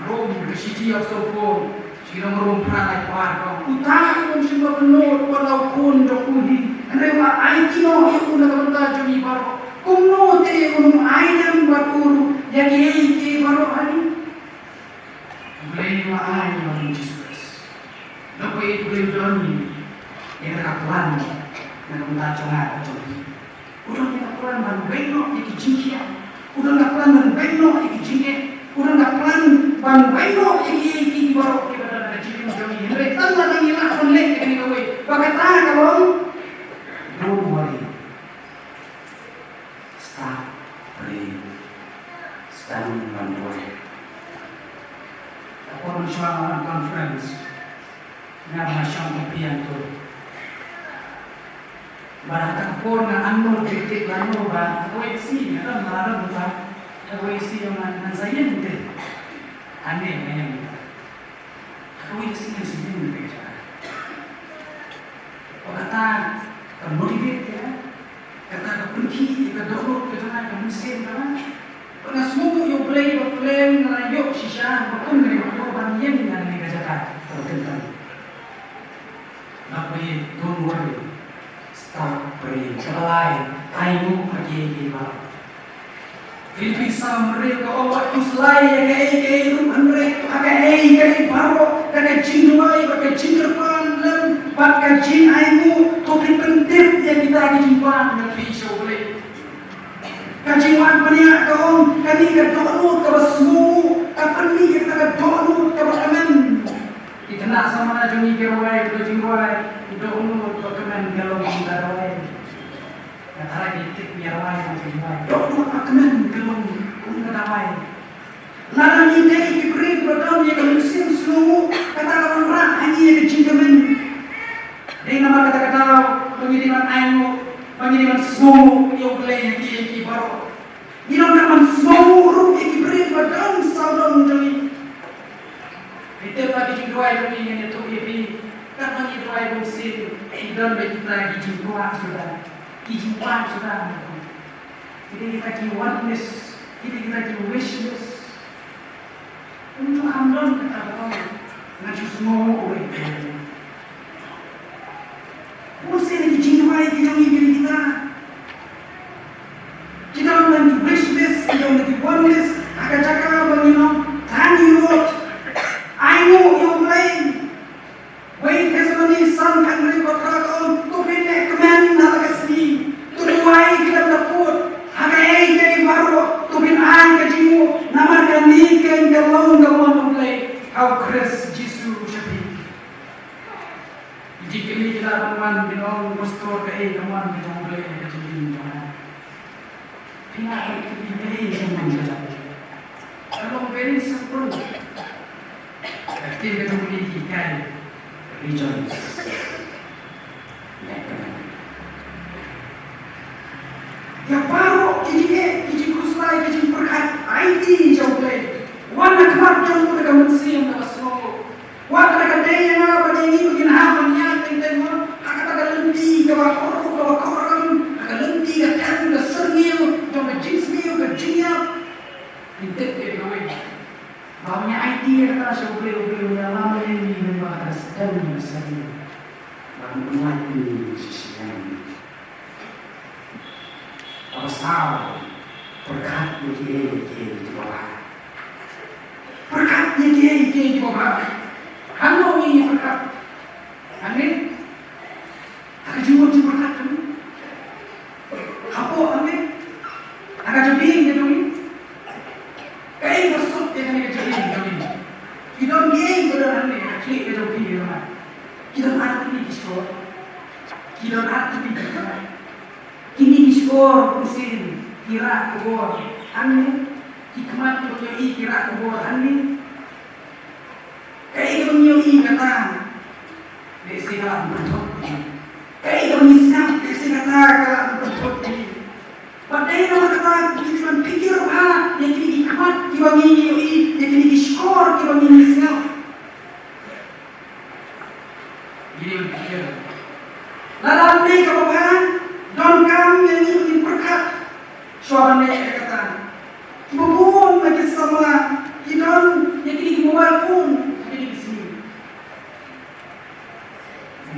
Wrong kasih dia sopor. Sila merumpah ay parang utang kung sila penod walau kun dokuhi andrewa ay kino yung nakabanta jumi baro kung no te kung ayam baturo yagi ke baro ani blame ay ng Jesus dapat blame doni yang nakapuan nakabanta jumi jumi udang nakapuan man beno ikijingkia udang nakapuan man beno ikijingke udang nakapuan man beno iki baro Retan lang ang ilang konlek kini kawin. Pagkata kalau don't worry, stop praying, stand one way. Ako ng siya conference na masyang kapiyan to. Barata ko na ano dikit ano ba? Ako isi, ano marano ba? Ako isi yung nansayin din. Ane, ganyan. Kau ini sih yang sendiri berbicara. Kata motivate ya, kata pergi, kata dorong, kata nak mesin, kata. Karena semua yang play, ngelayu, sisa, bahkan dari korban yang kerjakan tertentu. Tapi don't worry, stop praying. Selai, ayu pergi di bawah. Bisa mereka awak uslai ke mereka ke baro ke jinwai ke jingerpan lem pakai jin aimu topi penting yang kita dijimpan dengan pisau boleh kajian banyak kaum kami ke donu ke semua kapan ni kita ke donu ke bakaman ikna sama joni ke rawai ke jinwai donu ke bakaman kalau kita rawai antara kita biarwai macam jinwai donu bakaman kalau damai. Lalu ni dia diberi berdoa yang musim semua kata orang rak hanya yang cintaman. Dengan nama kata-kata pengiriman ayu, pengiriman semua yang boleh yang dia baru. Dengan nama semua orang yang diberi berdoa saudara menjadi. Kita bagi jiwa yang ini itu ini tak bagi jiwa yang musim dan bagi kita jiwa sudah, jiwa sudah. Jadi kita jiwatness. Kita wishless untuk hamdan kita tahu nak semua orang itu. Mesti ni jiwai kita ni diri kita. Kita orang wishless, kita orang oneness. Akan cakap bagaimana tani lot. I know your blame. Wait, testimony san kan report rakon tu pene kemen halakasni. Tu duai kita dapat. Hagai jadi baru tu bin an kajimu nama kani kan galon mulai au Chris Jisu shabi jikili kita teman binong pastor kai teman binong mulai kajin teman pina kita ini teman saja kalau very simple aktif kita mulai ikai rejoice ya baru kiji kuslai kiji perhat ID jauh play wana kemar jauh mereka mensiam tak semua wana kadai Hintik dia gawin. Bawanya idea kata siya uli-uli lama ini memang sedang bersama. Barang penguat ini sisian. Apa salah? Berkat dia di bawah. Berkat dia di bawah. Halo ini berkat. Amin. Akan jumpa berkat kami. Apa amin? Akan jebing kami. Kayak masuk dia kan jebing kami. Kita ni benar ni. Klik kita pergi rumah. Kita arti di sekolah. Kita arti di sekolah. Kini di sekolah mesin kira kubur. Amin. Hikmat menyoi kira kubur. Amin. Kayak menyoi kata. Desi kalah berbentuk ini. Kayak menyisap desi kata kalah berbentuk ini. Padahal nama kata kita pikir apa yang kini hikmat dibagi menyoi yang kini skor dibagi menyisap. Jadi berpikir. Dalam mereka kawan, don kami yang ini berkat. Suara mereka kata. Kita pun lagi sama. Kita yang kini mobile phone.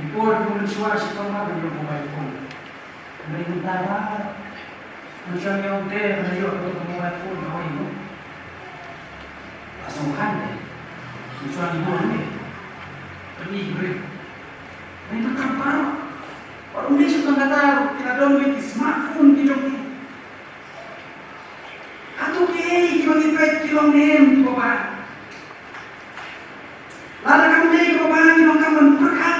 Before mensuara si Toma dengan mobile phone. Mereka tahu, macam yang dia menjual untuk mobile phone kau ini, asumkan deh, mensuara ibu ni, pergi beri. Mereka kabar, orang ni suka kata kita download di smartphone kita ni. Atau kita bagi kilometer di bawah. Lalu kamu jadi bawah ni kamu berkat.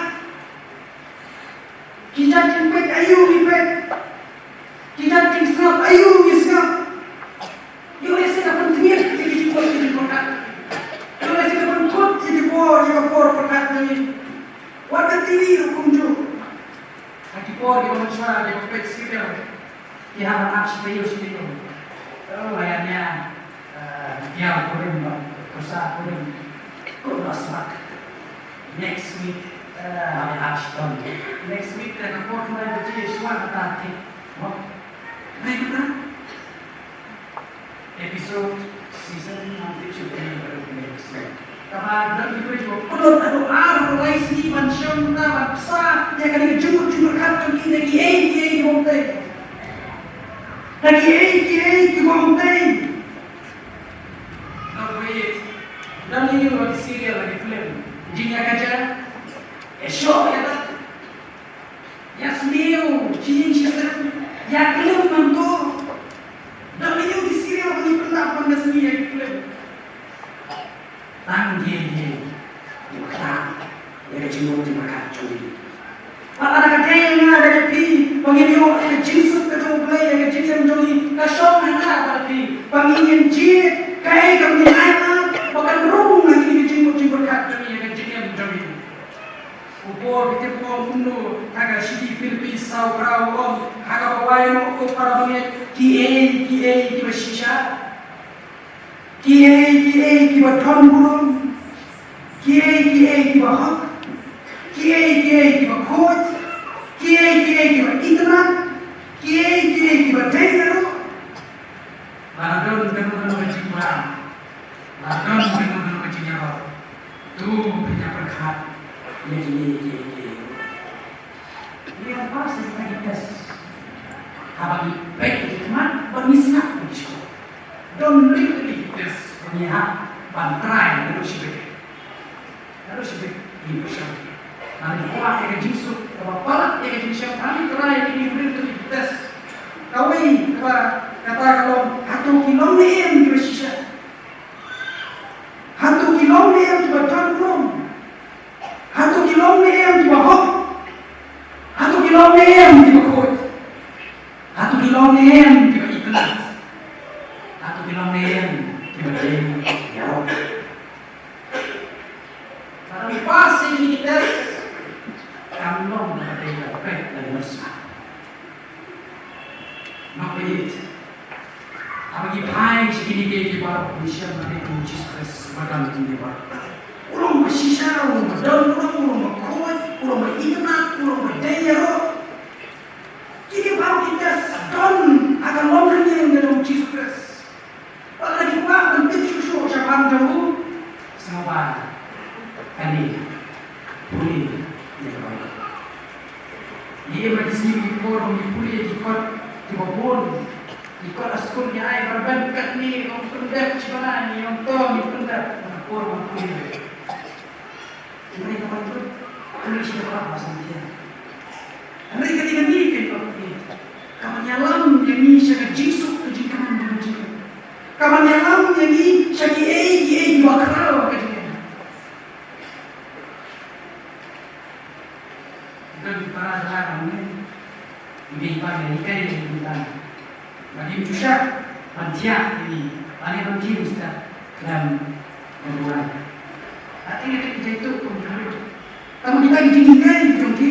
Kita jemput ayu lipet. Kita tinggal ayu misal. Yo ese ka pentingnya jadi kuat jadi berkat. Yo ese ka penting jadi por berkat ni. Warga TV hukum Lagi por di manusia di pet sipil. Dia anak supaya sipil. Oh layaknya dia boleh berusaha boleh kurang next week. Kami Ashton. Next week kita akan mulai berjaya suara tadi. Baiklah. Episode season nanti sudah berlangsung. Kalau nanti berjumpa, perlu ada arah relasi manusia utama besar yang akan dijumpa kantong kita lagi di Monteng. Lagi di Monteng. Wait. Dan ini lagi serial lagi film. Jinya kaca. Esok ya tak? Ya sembiu, cincin ya kelem mantu. Dan ini di sini orang ini pernah pandai seni ya kelem. Tanggi di kerang, ya kecil di makan curi. Kalau ada kecil ada jepi, bagi dia kecil ke jomblay, ya kecil yang joli, kasong mana berarti, bagi yang jit, kayak kami anak, bahkan rung lagi kecil berkat curi, ya kecil yang joli. Upor kita buang bunuh, agak sidi Philippines sau krawon, agak bawain aku para banyak KA bersisa, KA berton burung, KA berhak, KA berkod, KA internet, KA berdaya, ladon dengan berjiwa, ladon dengan berjiwa, tu punya berkat. Ini apa sih kita habis baik hikmat bermisah begitu. Don't really this punya bantrai harus di pusat. Nanti kuah yang jinsut, kepala yang jinsut kami terakhir ini beri tes. Kawin kata kalau 1 kilometer di Malaysia, 1 kilometer di Batam. 1 kilometer di bawah, 1 kilometer di bawah, 1 kilometer di bawah internet, 1 kilometer di bawah jauh. Kalau pas ini kita kamu berada dari bersama. Maka itu, apalagi pai segini di bawah Malaysia mereka kunci stres badan di bawah. Ulung bersisa, ulung berdaun, ulung berkuat, ulung berinternet, ulung berdaya. Jadi baru kita don akan lomba yang dalam Jesus. Kalau lagi kuat, Tuhan jauh sama kali pulih dia baik. Dia berdisi di pun di pulih di babon ikut askurnya ay berbankat ni orang pendek cipana ni orang tua ni pendek orang pulih. Mereka itu kami siapa bahasa dia. Mereka tidak mikir kalau ini. Kamu nyalam yang ini saya jisuk kejikan dengan jikan. Kamu nyalam yang ini saya dua kerau kejikan. Dan para larang ini pada ikai yang kita. Bagi juga panjang ini, panen panjang sudah dalam kedua. Artinya kita itu pun kamu kita ditinggal jongki,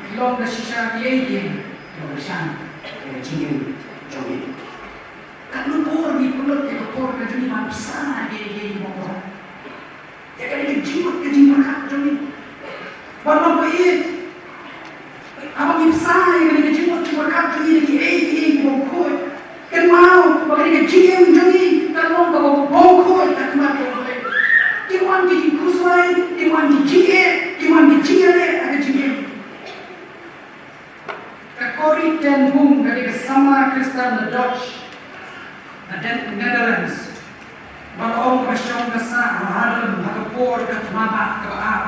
belum dah sisa dia belum bersama, kita tinggal jongki. Kalau por di pulut dia por kerja ni mamsa dia mau. Ya kan dia jimat hak jongki. Walau baik, apa mamsa yang dia jimat hak jongki dia mau koi. Kan mau bagi dia jimat jongki, kalau kau koi tak mati. Iwan di kusai, iwan di jie, ada jie. Kakori dan Bung dari bersama Kristen Dutch dan Netherlands. Balong pasyong kasa, mahalem, hakapor, katmama, kabaar.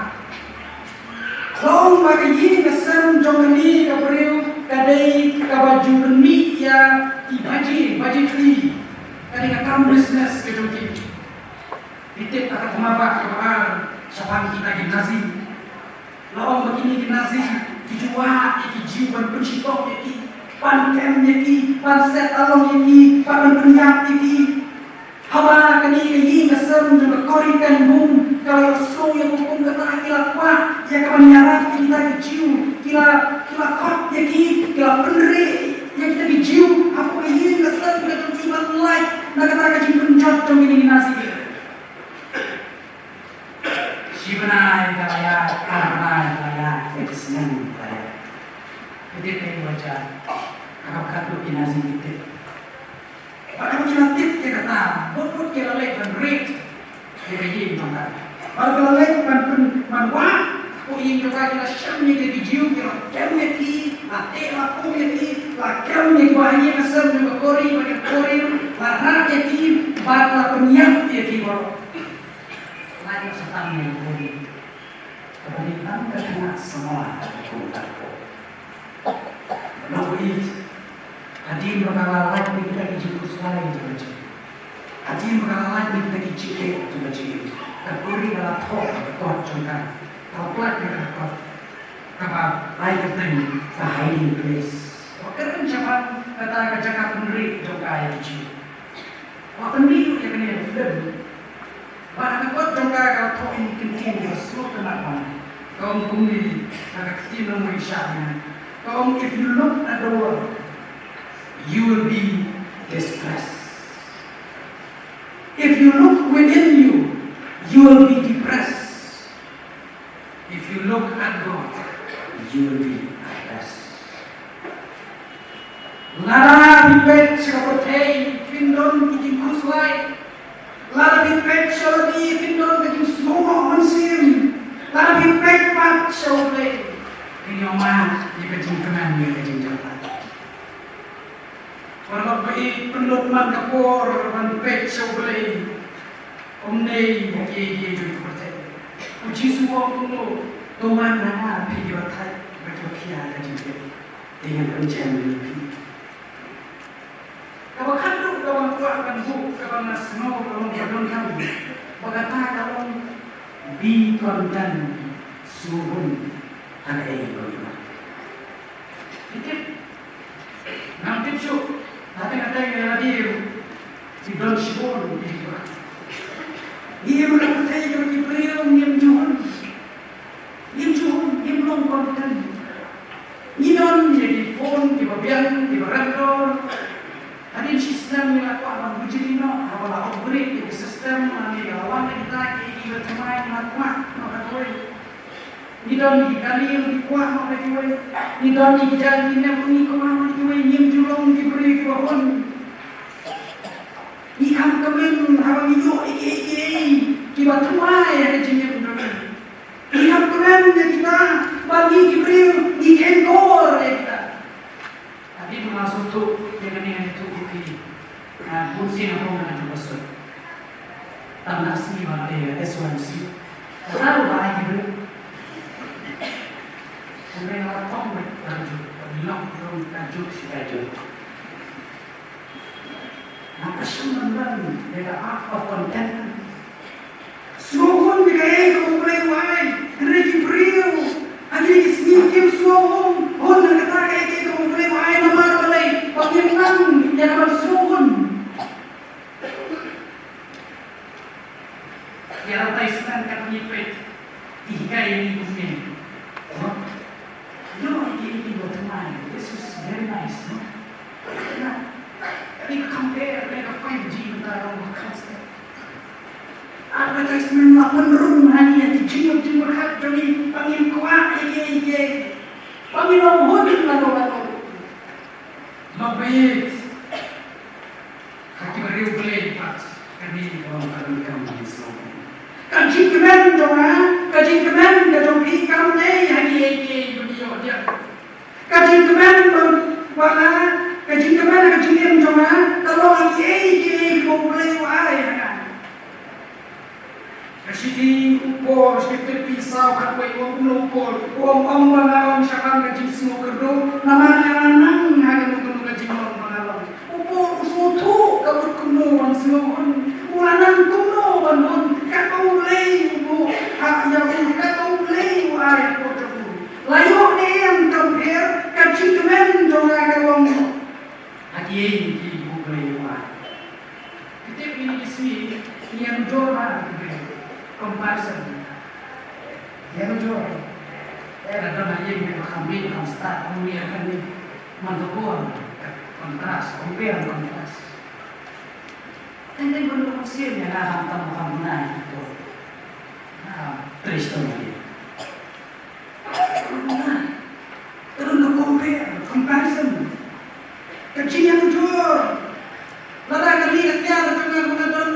Long bagi kesan jongani kabriu, kadai kabaju kemi ya baji kli. Kadai kakam business kejongki. Titik kata mabak kebar siapa kita gimnasi lawan begini gimnasi dijual iki jiwan pencipok iki pankem iki panset along iki pan penyak iki hawa kani iki ngasem juga korikan bum kalau so yang hukum kata kila kuat ya kapan nyarat kita keciu kila kot iki kila penri yang kita dijiu apa iki ngasem kita cuma like nak kata kecil penjat dong ini nasi Sibenai kaya, itu senang kaya. Jadi pengen baca, kakak kado inasi kita. Pada kita tip dia kata, buat kita lek dan rate, dia begini maka. Kalau kita lek dan wah, aku ingin juga kita syamnya jadi jiu, kita kemnya ki, ate aku ki, la kemnya banyak asam juga kori, la rakyat ki, batla penyak dia ki baru. Lain setang yang boleh kebenaran kena semua aku lalu hadir bakalan lagi kita dijemput lain juga hadir bakalan lagi kita dicikir juga cikir terpuri dalam thok jangka terplat dengan thok kapal lain keteng ke hiding place waktu cepat kata kejaka pendiri jangka yang dicikir waktu ini yang kena film Pada kuat jangka kalau thok ini kenting seluruh kenapa kaum bumi agak kecil nomor isyaknya kaum if you look at the world you will be distressed if you look within you will be depressed if you look at God you will be at rest Lara dipet sekapotei pindon kijing kuslai Lara dipet syaladi pindon kijing semua mansim Lara dipet pat syaladi ini omah di kijing kenan di kijing jatan Walau baik pendot man kapor man pet syaladi omnei haki juga seperti uji semua kuno Tuhan nama pergi batai berjokia kijing dengan pencen lebih Kalau kandung kawan kuatkan buk, kawan nasno, kawan berdoa kami. Berkata kawan be content suhun ada berdoa. Dikit, nanti cuk, ada yang hadir di dalam syukur di berdoa. Dia berkata kalau diberiau yang Tuhan, yang belum content. Nidon jadi phone, di bagian, di berdoa. Ada sistem yang aku akan bujurino, awal aku beri di sistem yang awal kita ini bermain makmak, maka koi. Nidon di kali yang dikuah maka koi. Nidon di jalan ini pun ikut maka koi. Yang julung diberi kebun. Ikan kemen awal itu iki tanasi wale S1C. Lalu baik itu. Kemudian orang tong berkaju, bilang belum kaju si kaju. Nah, kesenangan dia apa konten? Suhun dia kau boleh wai, regi beriu, ada snikim suhun, hon kata dia kau boleh wai nama boleh, bagaimana dia nama suhun? Dia rata istan kat nipet, tiga ini bumi. Ini buat teman, this is very nice, no? Kita compare dengan 5G antara orang kasta. Advertisement lah penerung hanya di jinguk hat jadi panggil kuat ye panggil orang lalu lebih kaki beriu boleh pas kami orang kami Islam kaji kemen kajong ikam ni ye beliau dia kaji kemen wala kaji em jangan kalau ye boleh wai Kasi upor, seperti pisau kan kau uang upor, uang bangawan siapa ngaji semua kerdo, nama yang ada mungkin ngaji orang bangawan. Upor suatu kau berkuno semua, ulangan kuno bangun, kau lei ubu, yang kau lei ayat kau tu. Layu ni yang compare kaji kemen jangan kau lagi ibu lei ayat. Kita ini sini yang jual comparison. Yang jual, ada banyak yang kami start kami akan mendukung kontras, compare kontras. Nanti menurut saya yang akan tamu itu, Kristen ini. Terus compare, comparison. Kecil yang jual, lada kali ketiak dengan penonton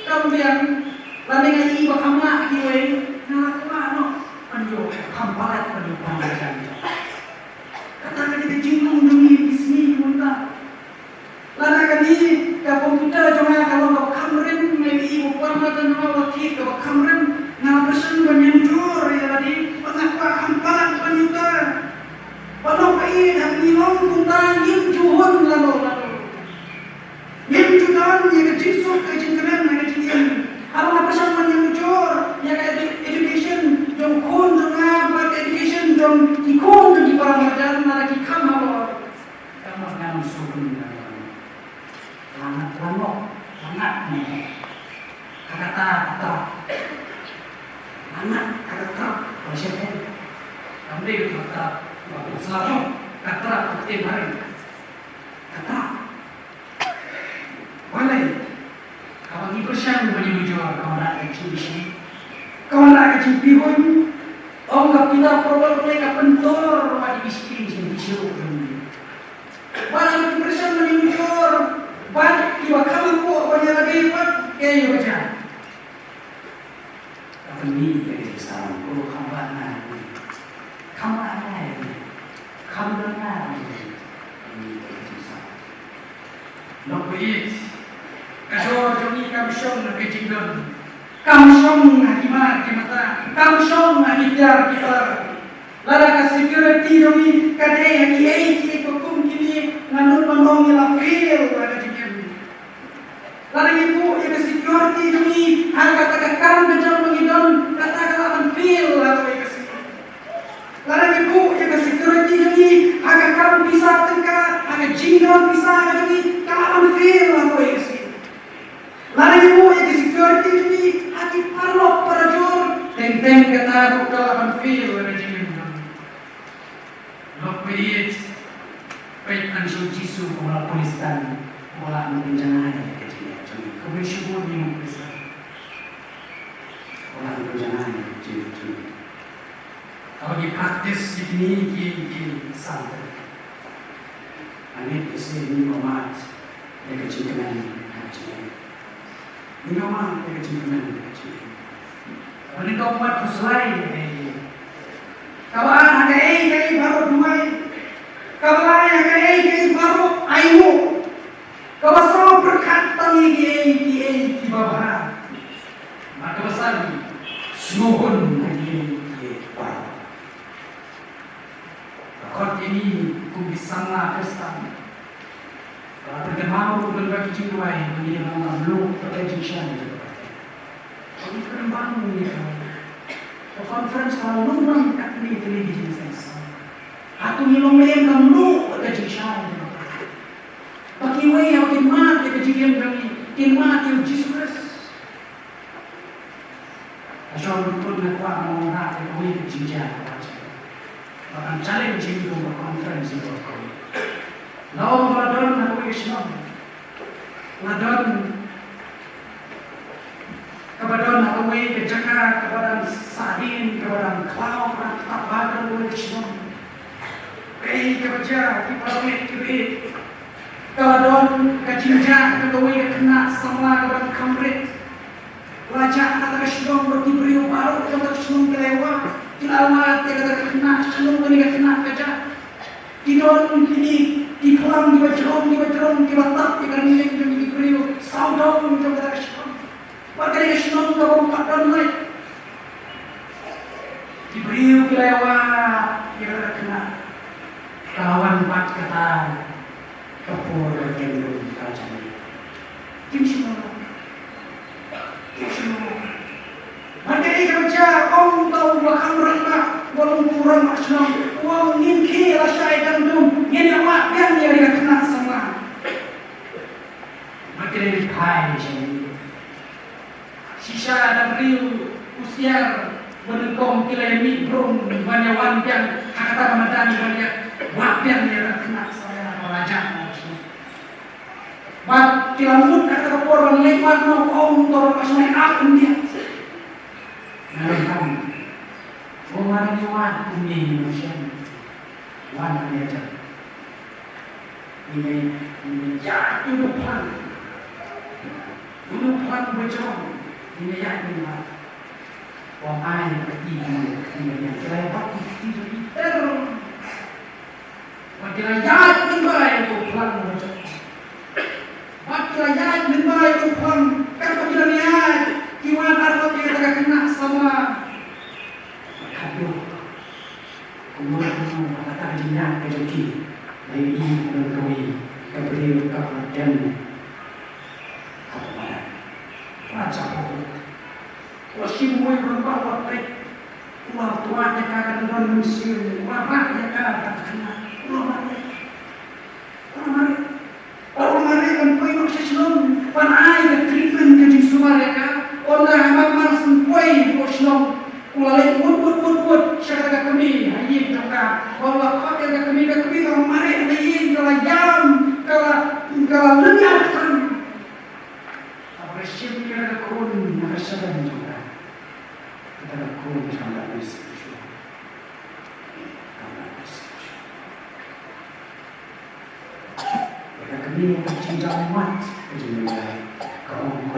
kemudian. Lalu ngaji bakama kiwe, nak ano, panjo, hampalat panjo panjang. Kata kita jinggung demi bismi munta. Lalu kami ke komputer cuma kalau kau kamera, maybe ibu perma dan awak kita kau kamera, nama person menyenjur ya tadi, pengakwa hampalat panjuta. Kalau kau dah minum punta juhun lalu. Juhun yang kecil kecil kecil. Apa pesan yang jujur, yang education, jom kun, jom buat education, jom ikut di peramadan, lagi kamu dengan suku sangat nih, kata, anak kata, proses kami kata, selalu kata, hari, kata, boleh. Kalau ni persian bagi jual kau nak exhibition, kau nak exhibition, orang kita problem mereka pentor bagi miskin sini show ini. Banyak persian bagi jual, banyak kita kamu ko banyak lagi apa? Kaya baca. Tapi ni yang kita kalau kamu ana ini, kamu dengar ini kita. Lebih Kasih jogi kamsong na kejingdon, kamsong na kimata, kamsong na hijar kita. Lada ka security jogi kadai haki hukum kini nanut mandong ilafil ada jingin. Lada ibu ka security jogi harga takakam kejam mengidon kata kalaman feel atau ikasi. Lada ibu ka security jogi harga kam bisa tengka, harga jingdon bisa jogi kalaman feel atau ikasi. Lalu ibu yang security ini hati parlok para jor, tenteng kata kalaman feel ada jingin. Lokpeit, peit anjung jisu kumala polistan, kumala menjana ya kecil. Kami syukur di muka kumala menjana ya kecil. Kalau di praktis ini ki santai. Anet isi ini komat, ya kecil dengan kecil. Ini orang yang kecil-kecil. Kalau ini tempat sesuai, kawan ada baru dumai, kawan ada baru ayu, kawan semua berkata ni di bawah. maka besar suhun lagi para kot ini kubisana kestan kalau berkenal berbagi jiwai menjadi orang lu perjanjian itu kami kembang ni conference kalau lu orang kat ni televisi saya atau nilong lem kam lu perjanjian itu bagi way yang kimat ke jigen kami kimat yang Jesus asal betul nak buat mau nak ke way ke jigen bahkan challenge itu conference itu kami lawan ladon nak way Islam ladon kepada nak way ke Jakarta kepada Sahin kepada Klau kepada Tabadan way Islam kerja di pabrik kebit Kaladon kajinja kagawai kena sama kepada kamret wajah kata keselong berdiberi baru kata keselong kelewa kilawat kata kena keselong kena kaja kidon kini dikelam dibajerong kibatak karena yang diberi saudong kata keselong warga keselong kau padon naik diberi kilawat kata kena kawan empat kata kapur gendong kerajaan ini. Kim semua. Mereka ini kerja, om tahu bahkan mereka walau kurang aslam, uang ingki rasai gandum, ini awak yang dia kena sama. Mereka ini kaya sini. Sisa dan riu usia menengkong kilemi brom banyak wanpian kata Ramadan banyak wapian dia kena saya raja. Mat kilamun kata kapor lewat no om tor pasai akan dia. Mereka orang lewat ini Indonesia. Wan dia aja. Ini jatuh depan. Depan berjauh. Ini ya ini lah. Wong ai ketiga ini yang kelewat itu terus. Wakil ayat menbaik itu pelan berjauh. Wakil ayat menbaik itu pelan. Kan wakil ayat gimana kalau dia tak kena sama. Aduh. Kemudian kata jinak kejeki. Dari ini dan kami keberi kepada kepada raja pun. Wasim boy berbawa baik. Ulah tuanya kagak dengan manusia. Ulah rakyat kagak tak kena. Ulah mari kan boy maksud selom. Pan air treatment ke semua mereka. Orang hamam marsen boy selom. Ulah lagi buat. Syarikat kami hayim cakap. Allah kata kami kalau mari hayim kalau jam kalau lenyap kan. Apa sih dia kun nasihat juga. Kita kun sama Yesus. Kita kami cinta umat juga kaum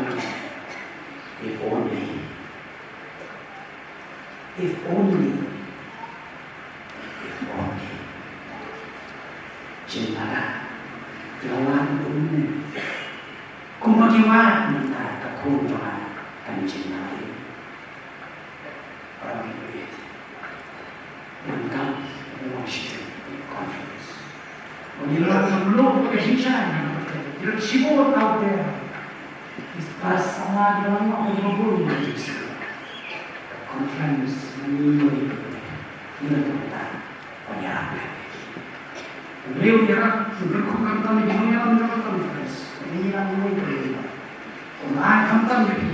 if only cinta jalan umum kumakiwat minta takut doa kan cinta ini orang itu lengkap Washington Conference menjelang belum kehidupan tidak sibuk out there pas sama dalam waktu berbulan conference ini kita penyerap beliau nyerap berkumpul kami di dunia menjadi conference ini yang mulai orang kantam jadi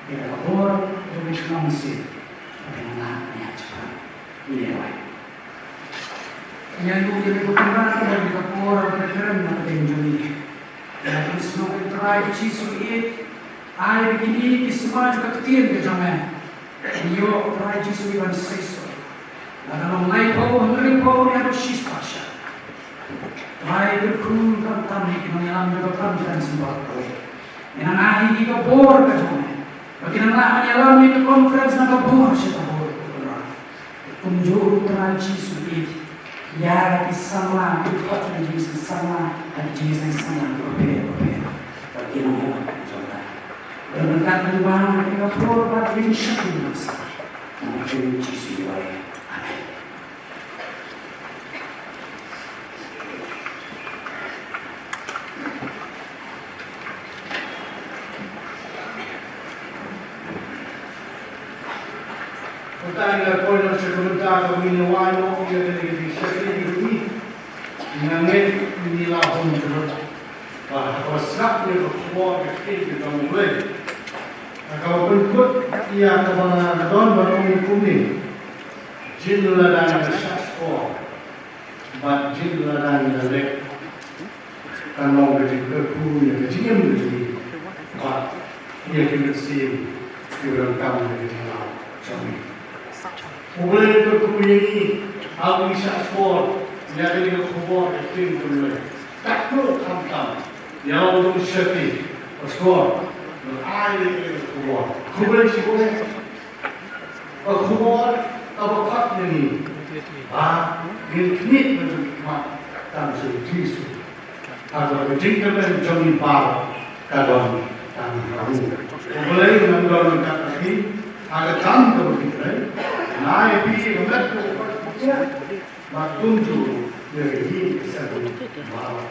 dia orang lebih manusia bagaimana dia cepat ini awal yang itu dia berkembang dari kapur bergerak dan berjudi dan semua interai cisu air begini di semua juga kecil ke zaman Iyo interai cisu iban sesuatu dalam lain pau yang harus pasca Hai berkul kantam ni kinonyalam juga conference buat kau. Yang ahi kita bor kacau. Bagaimana menyalam ni conference nak bor siapa bor. Kunjur teraji sulit. Ya kisama ikut teraji sama ada jenis yang sama berbeda. Bagaimana menyalam coba. dan berkat lembah mereka berkorban insya Allah mungkin sesuai. Amin. Pertanyaan poin yang sebentar kami wano yang dari syarikat ini mengenai inilah pun terus bahwa sebabnya berkuat kecil kita mulai. Kalau berikut ia kepada don berumur kuning jin ladang bersyakwa bat jin ladang lelek kan mau berjumpa kuning kecil menjadi bat ia kita sih kita kamu berjumpa kami. Mulai berkuning ini aku syakwa dia ini berkuat kecil mulai tak perlu kamu yang untuk syakir berkuat beralih kuat, kuat sih boleh. Kuat apa kat ni? Gilknit macam kat tam sejus. Kalau jingkar dan jami bar kadang tam haru. Boleh mengambil kat lagi. Agak tam tu kita. Naik pergi mengat tu. Matunju dari satu bar.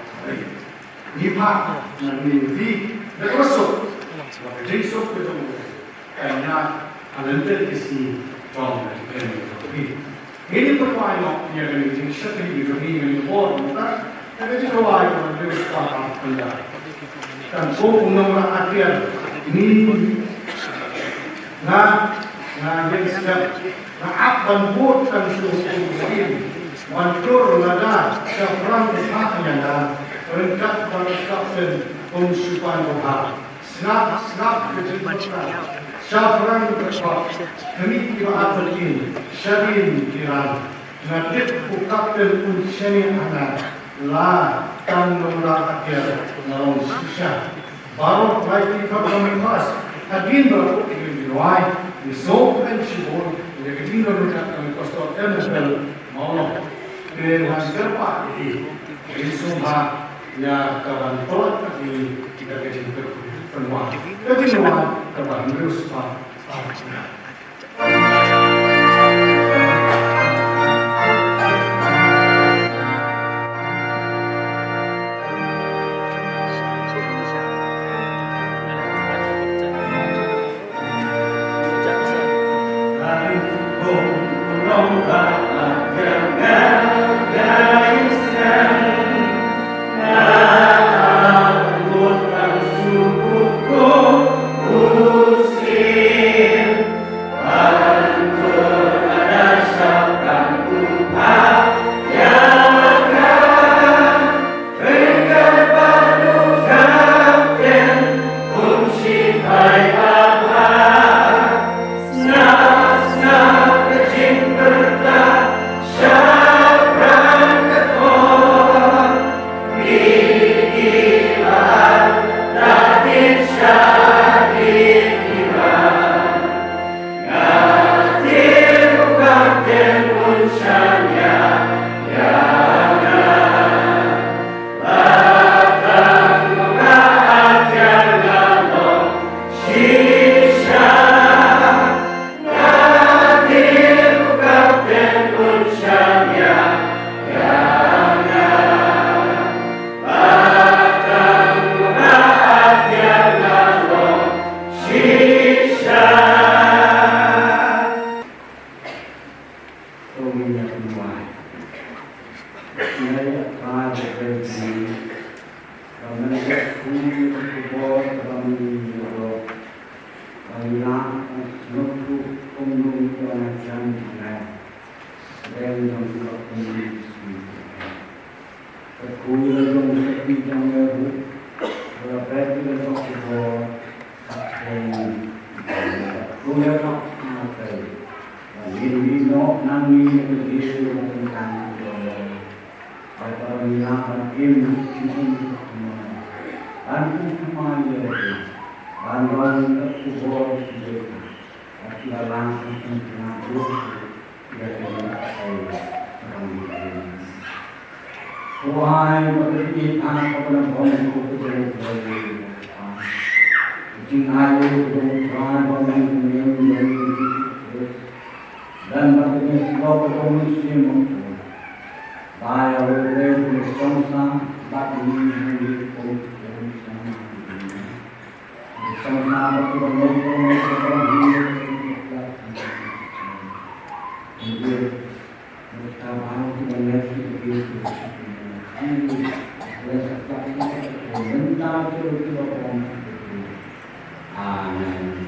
Nipak nanti berkosok. Jisoo itu karena alentir isi jom ini. Ini perkara yang menjadi syarikat itu ini menjadi mudah. Tapi jika wajib menjadi sesuatu benda. Dan umumnya artian ini yang sedang akan buatkan suatu muslim mantur nada seorang haknya dan berkat dan pengusupan Tuhan. Snap kejenuhan, syafran berkuat, kami kira ini, syadin kiran, natif ukapkan unseni anak, la tan nomor akhir, naon susah, baru lagi kapan khas, hadin baru diluai, disok dan sibuk, jadi kita berkat kami kostor NFL mau, dengan serba ini, insumah ya kawan tolak lagi kita kejenuhan. Penuh, kejenuhan, terus pak. Cingayu kebutuhan pemimpin yang terus dan berbagai sebab komisi mampu bahaya oleh bersama bagi hidup bersama bersama Amen.